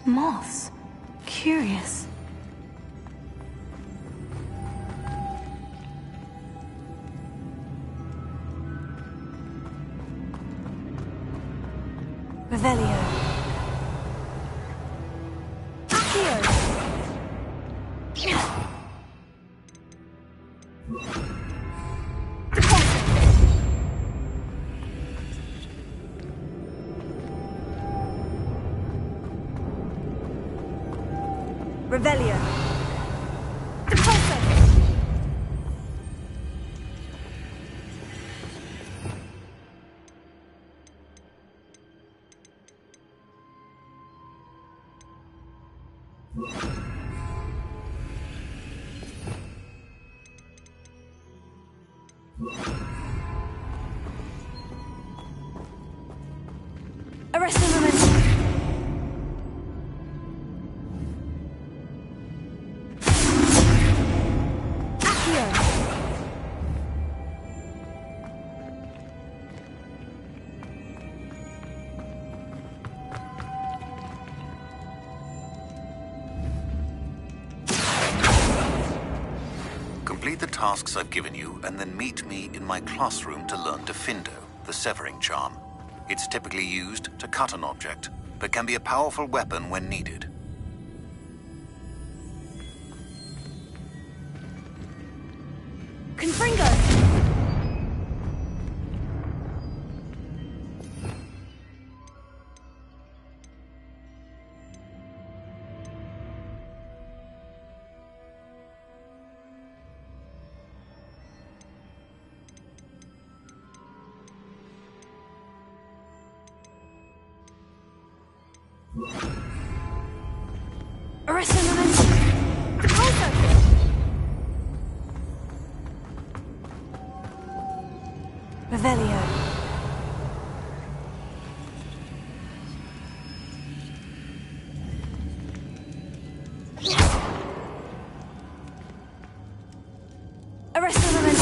Moths. Curious. Revelio. Accio. Revelio. Arresting momentum. Complete the tasks I've given you, and then meet me in my classroom to learn Defindo, the severing charm. It's typically used to cut an object, but can be a powerful weapon when needed. Confringo! Arrest element! Control circuit! Revelio. Arrest element!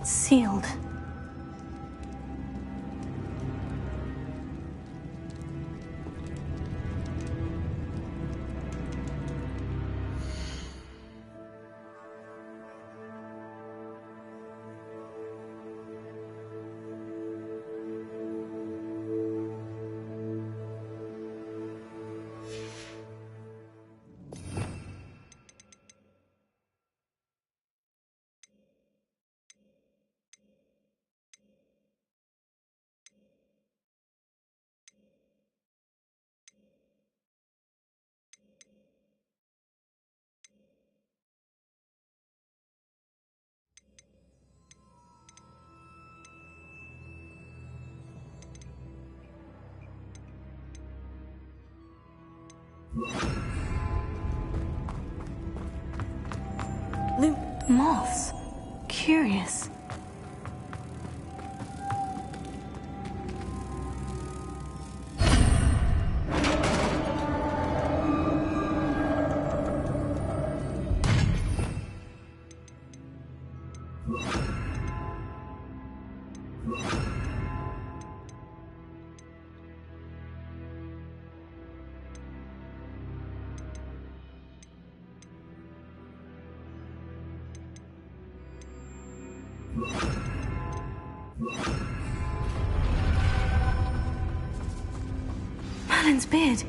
Sealed. Moths. Curious. Merlin's beard.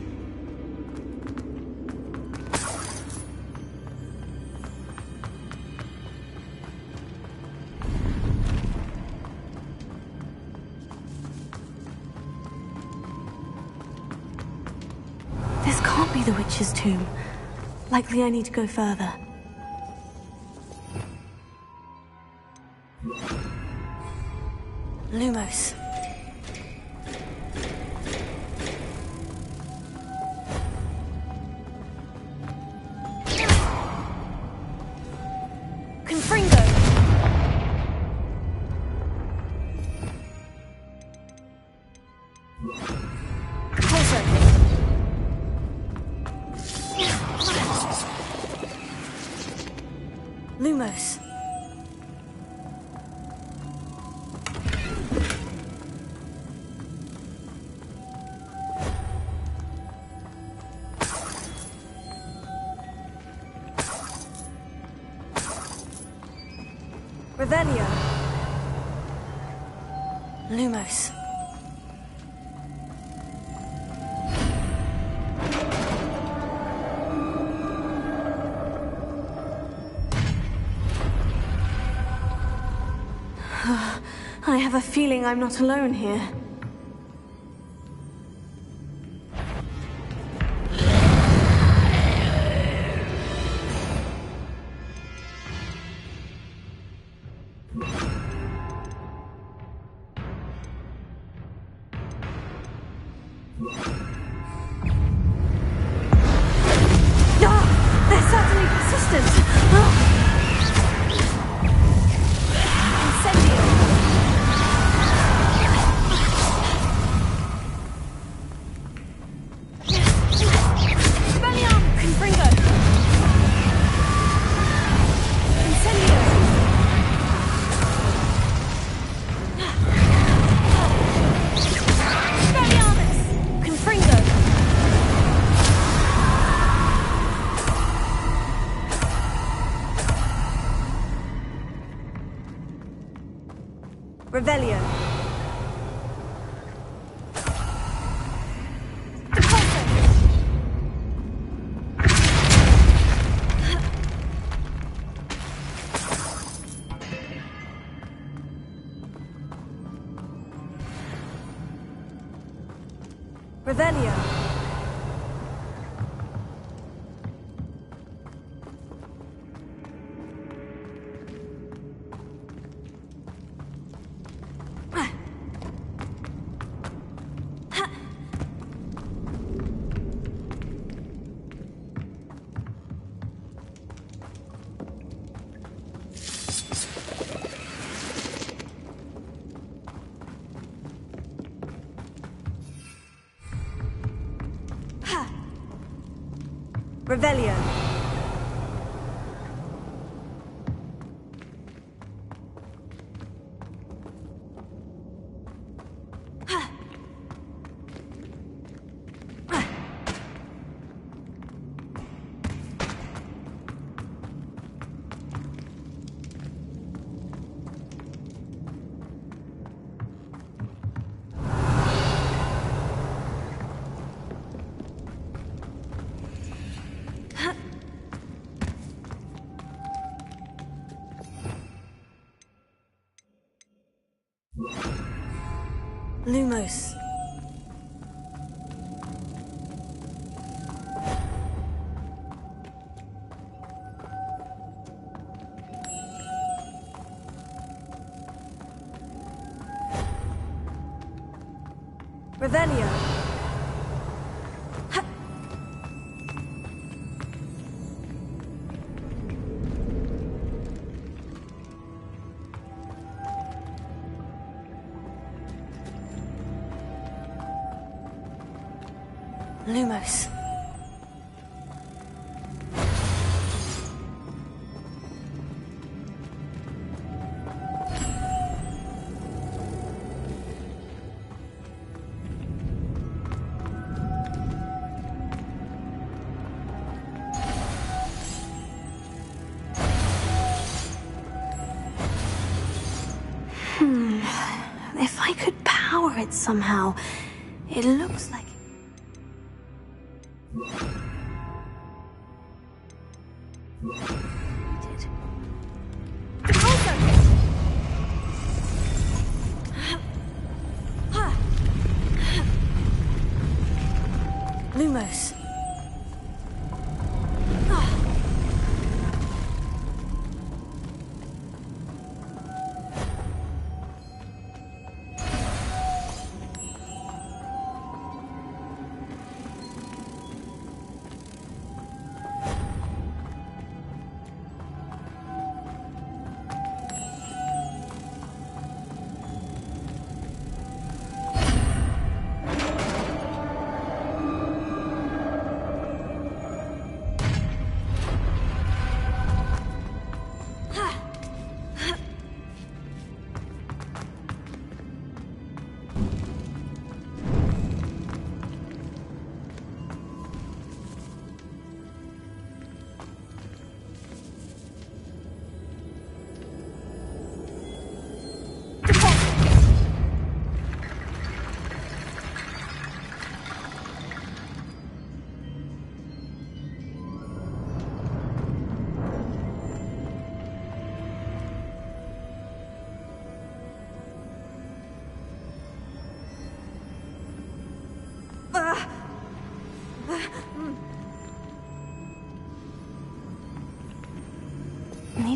This can't be the witch's tomb. Likely I need to go further. Lumos. Confringo. Closer. Lumos. Revelio. Lumos. I have a feeling I'm not alone here. They're certainly persistent. Revelio. Revelio. Revelio. Lumos. Revelio. Lumos. If I could power it somehow, it looks like... Lumos.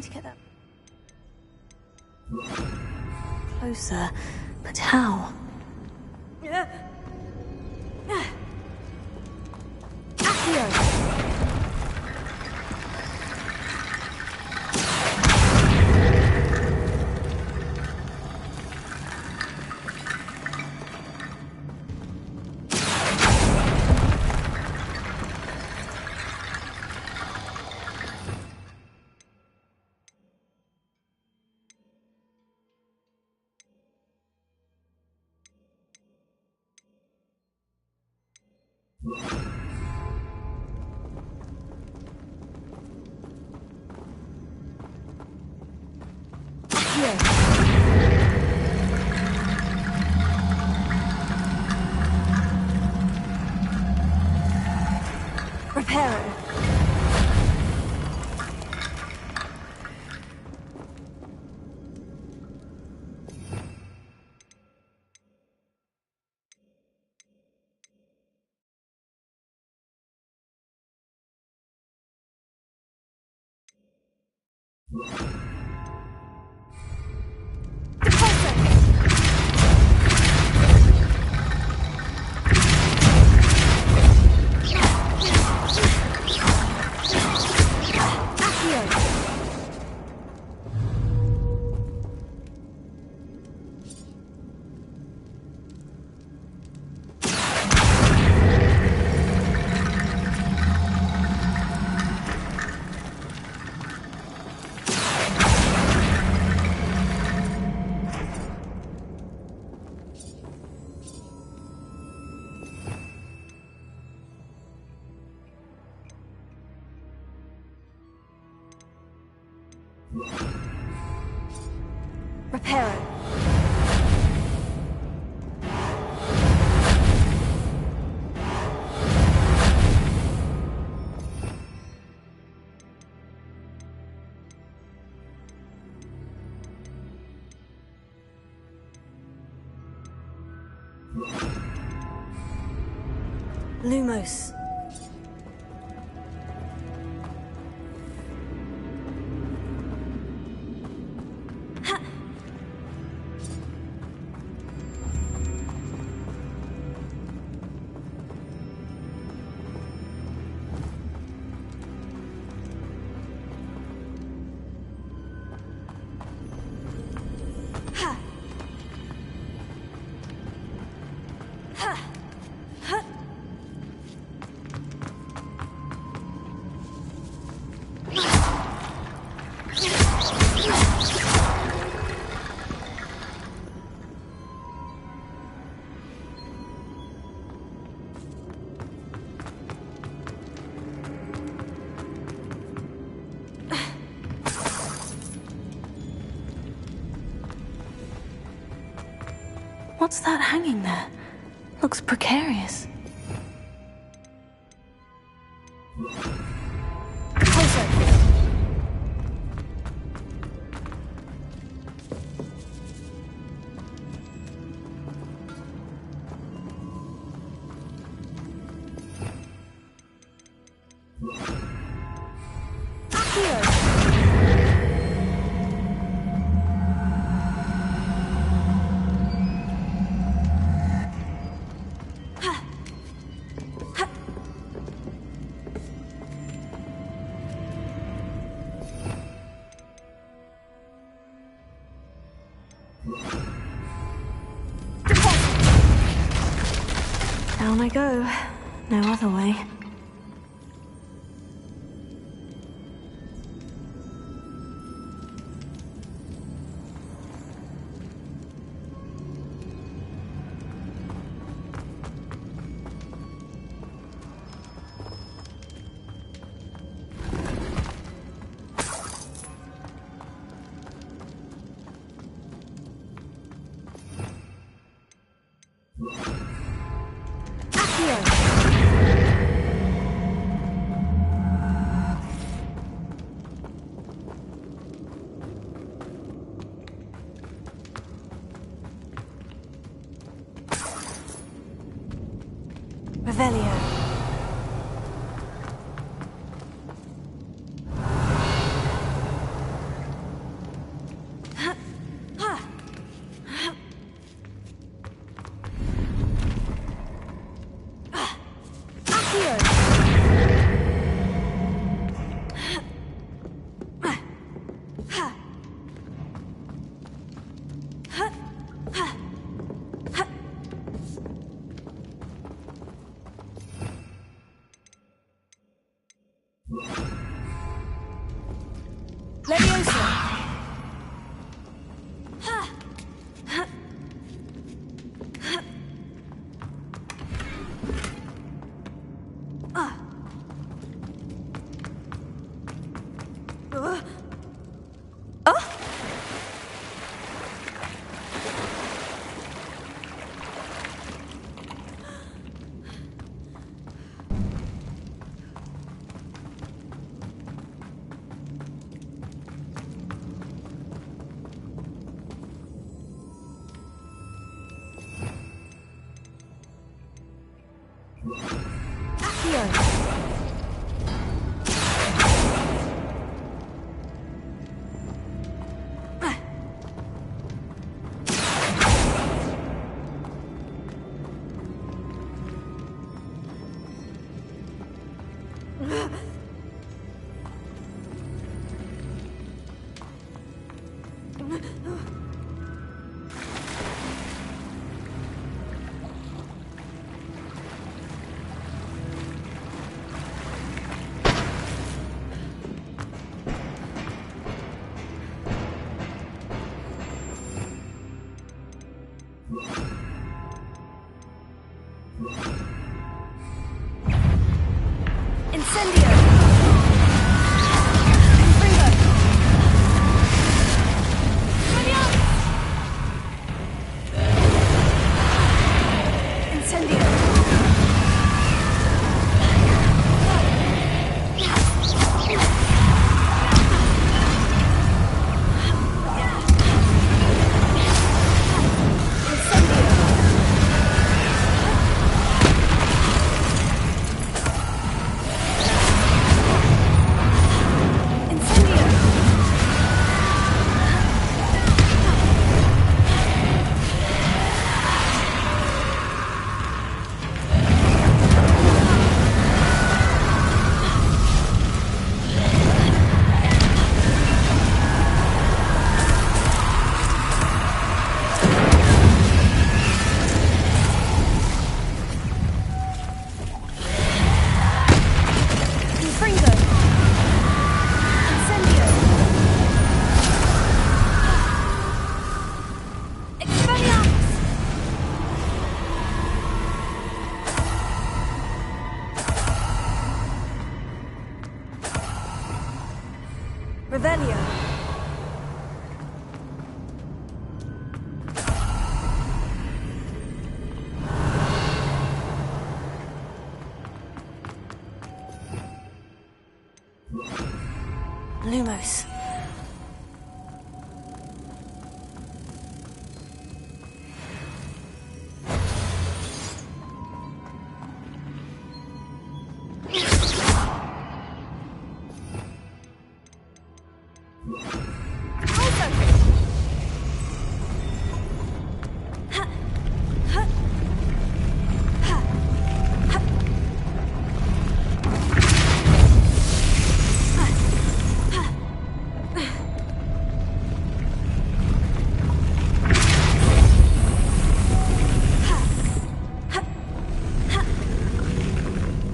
need to get that closer, but how? Reparo. Reparo. Lumos. What's that hanging there? Looks precarious. Down I go. No other way. Revelio. Leviosa! Revelio. Lumos.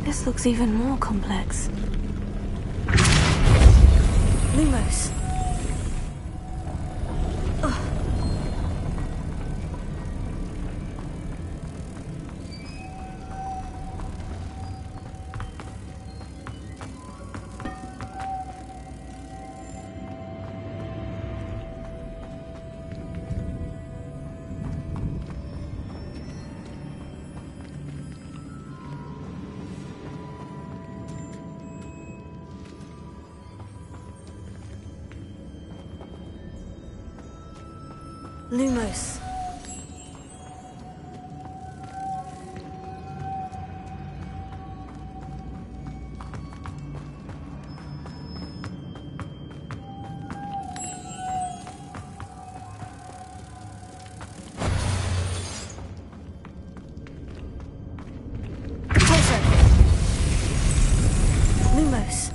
This looks even more complex. Lumos. Lumos. Lumos.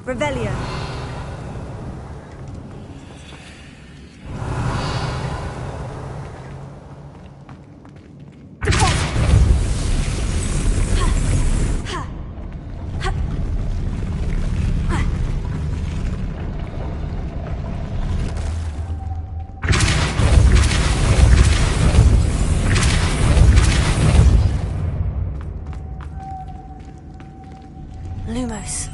Revelio. Lumos.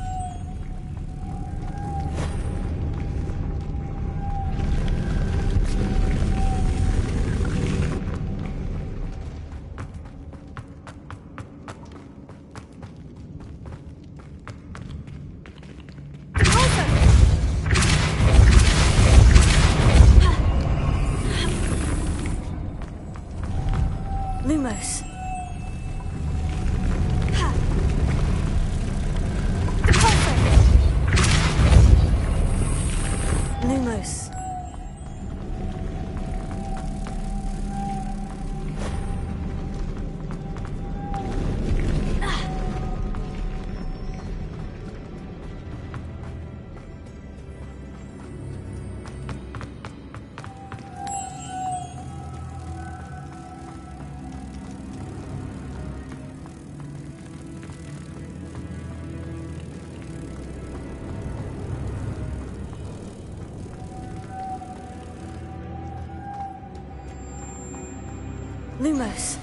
Lumos. Lumos. Lumos.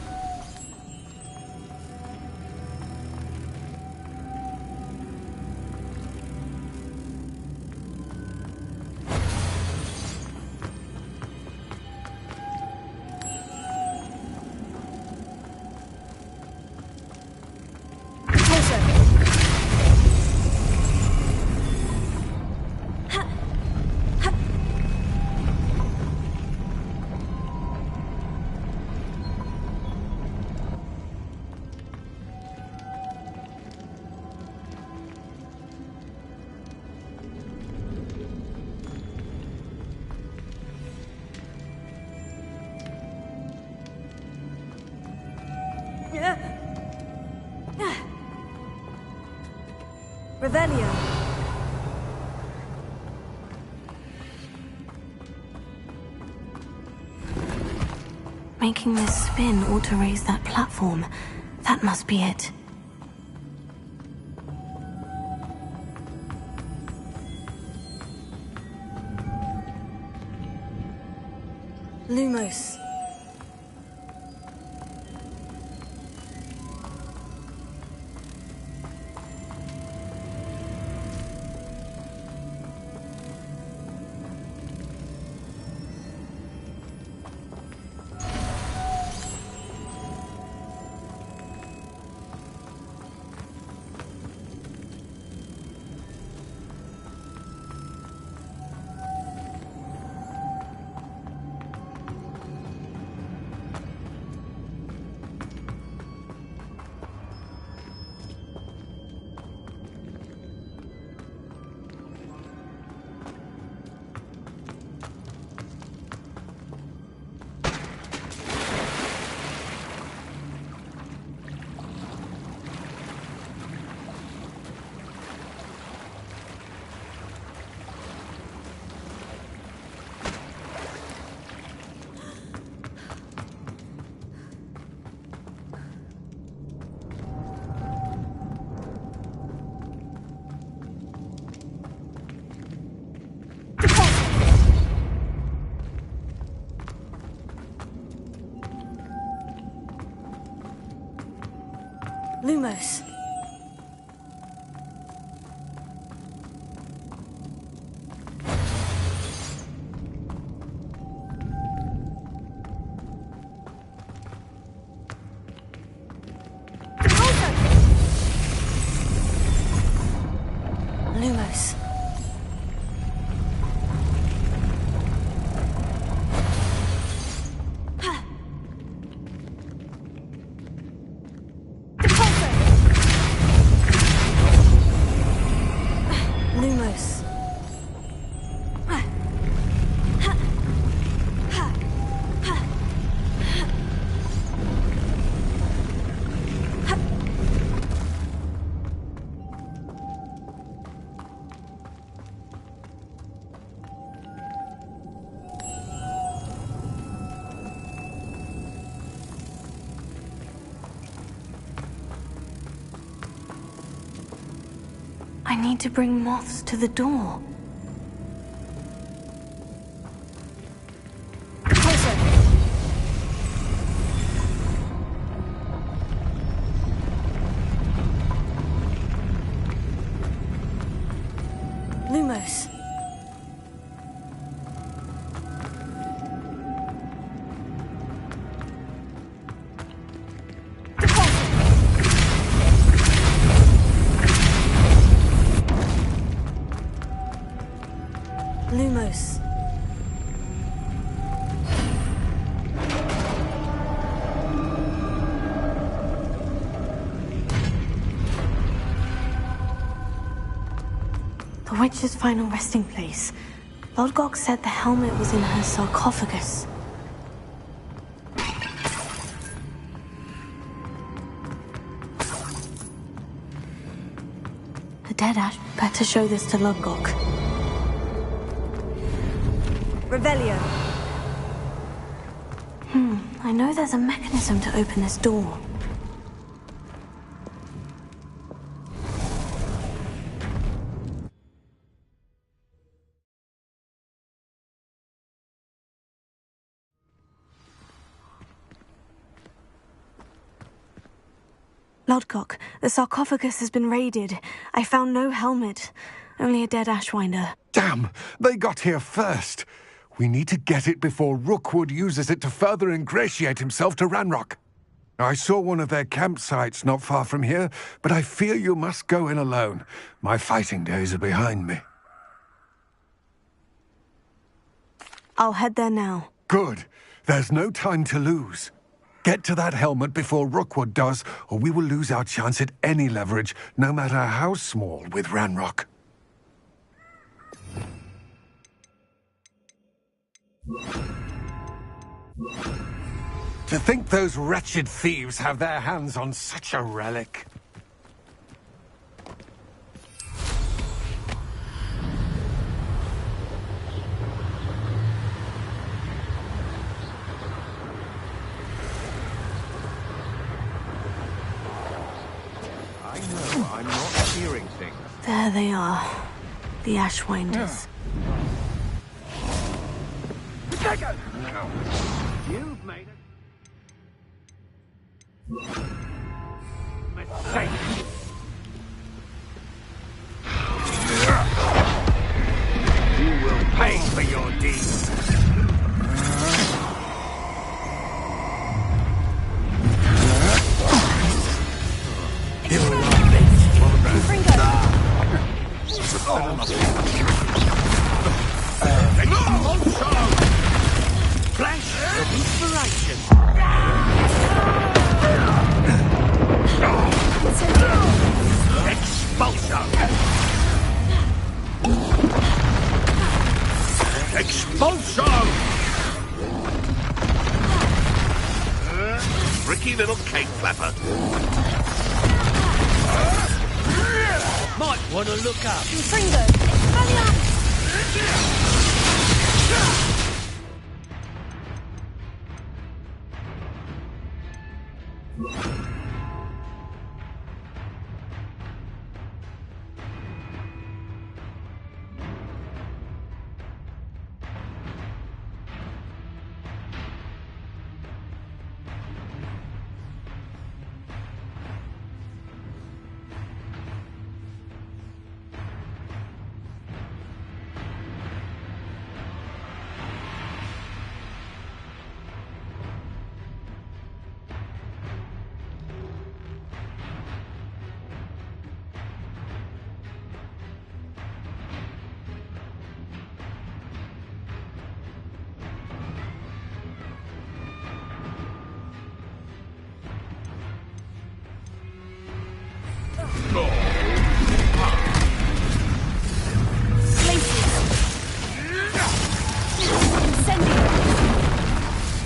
Revelio. Making this spin ought to raise that platform. That must be it. Lumos. Lumos. Lumos. Lumos. I need to bring moths to the door. Lumos. Lumos. The witch's final resting place. Lodgok said the helmet was in her sarcophagus. The dead ash better show this to Lodgok. Revelio. I know there's a mechanism to open this door. Lodgok, the sarcophagus has been raided. I found no helmet, only a dead ashwinder. Damn! They got here first. We need to get it before Rookwood uses it to further ingratiate himself to Ranrock. I saw one of their campsites not far from here, but I fear you must go in alone. My fighting days are behind me. I'll head there now. Good. There's no time to lose. Get to that helmet before Rookwood does, or we will lose our chance at any leverage, no matter how small, with Ranrock. To think those wretched thieves have their hands on such a relic. I know I'm not hearing things. There they are. The ashwinders. You've made a mistake. You will pay for your deeds. Flash of inspiration. Expulsion. Expulsion. Tricky little cake flapper. Might want to look up. Fringo, hurry up!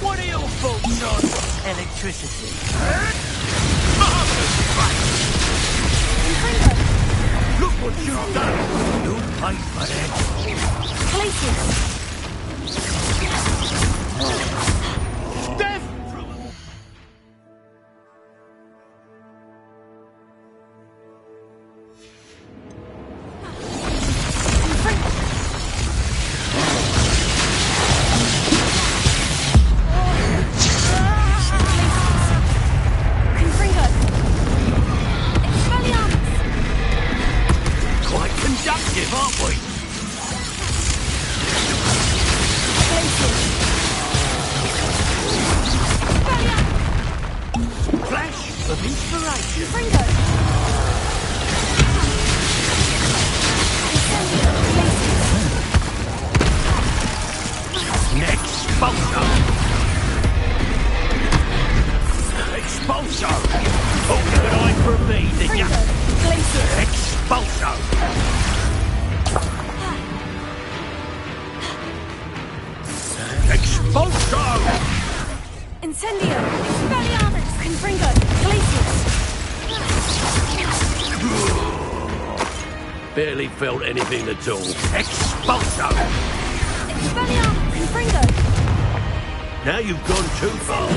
What are your thoughts on electricity? Look what you've done! You pay for that! Death! inspiration. Expulso! Expulso! Oh, you got an eye for me, did ya? Expulso! Expulso! Incendio! Expelliarmus! Confringo! Glacius! Barely felt anything at all. Expulso! Expelliarmus! Confringo! Now you've gone too far.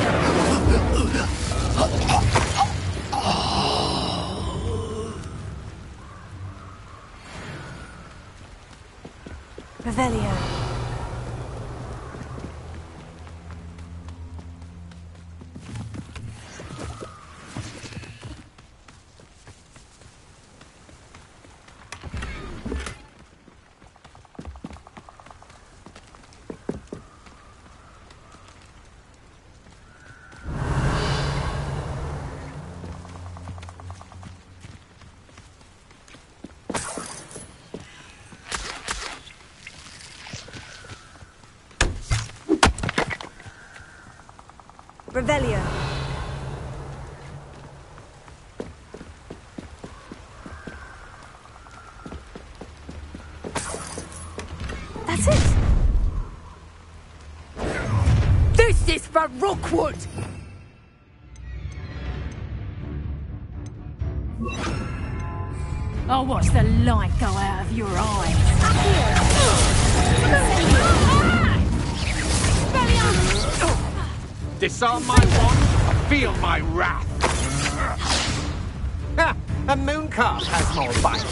Revelio. Revelio. That's it. This is for Rookwood! I'll watch the light go out of your eyes. Disarm my wand, feel my wrath. Ha! A mooncalf has more bite.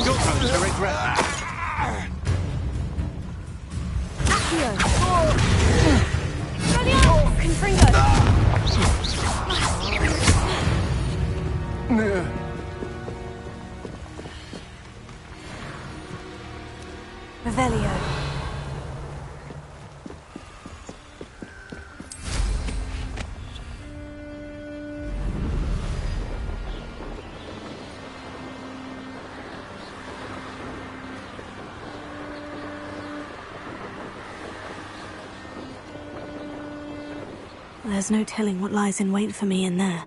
You're going to regret that. Accio. Confringo. Revelio. There's no telling what lies in wait for me in there.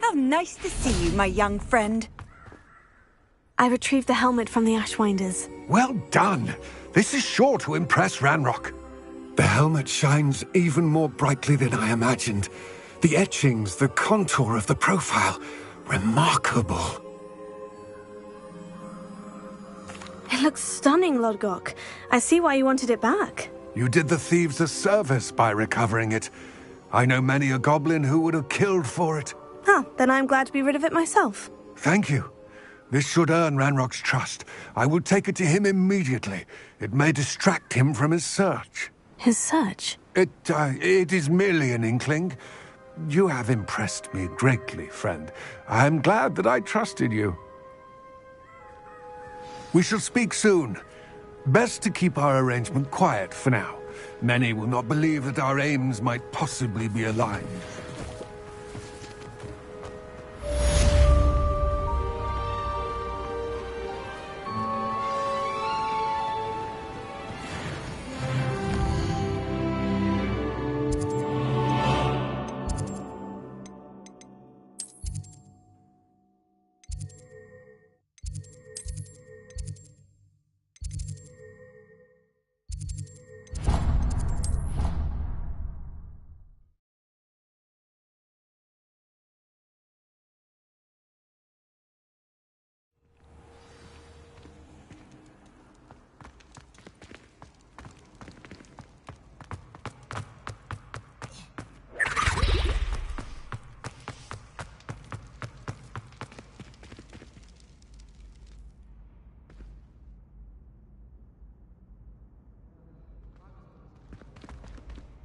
How nice to see you, my young friend. I retrieved the helmet from the Ashwinders. Well done. This is sure to impress Ranrock. The helmet shines even more brightly than I imagined. The etchings, the contour of the profile. Remarkable. It looks stunning, Lodgok. I see why you wanted it back. You did the thieves a service by recovering it. I know many a goblin who would have killed for it. Huh, then I'm glad to be rid of it myself. Thank you. This should earn Ranrock's trust. I will take it to him immediately. It may distract him from his search. His search? It is merely an inkling. You have impressed me greatly, friend. I am glad that I trusted you. We shall speak soon. Best to keep our arrangement quiet for now. Many will not believe that our aims might possibly be aligned.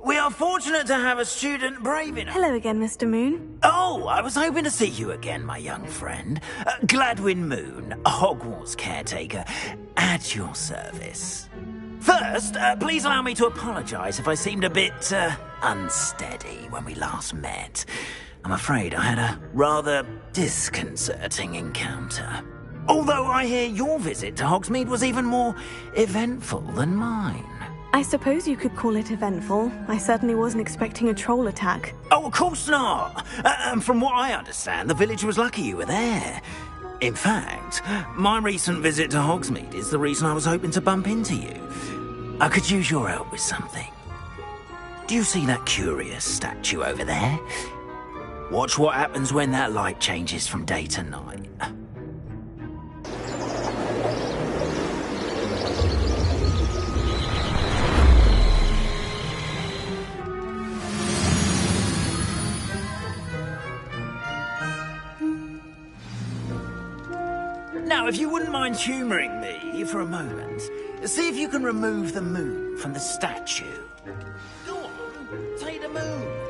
We are fortunate to have a student brave enough. Hello again, Mr. Moon. Oh, I was hoping to see you again, my young friend. Gladwin Moon, Hogwarts caretaker, at your service. First, please allow me to apologise if I seemed a bit, unsteady when we last met. I'm afraid I had a rather disconcerting encounter. Although I hear your visit to Hogsmeade was even more eventful than mine. I suppose you could call it eventful. I certainly wasn't expecting a troll attack. Oh, of course not! And from what I understand, the village was lucky you were there. In fact, my recent visit to Hogsmeade is the reason I was hoping to bump into you. I could use your help with something. Do you see that curious statue over there? Watch what happens when that light changes from day to night. Now, if you wouldn't mind humouring me for a moment, see if you can remove the moon from the statue. Go on, take the moon.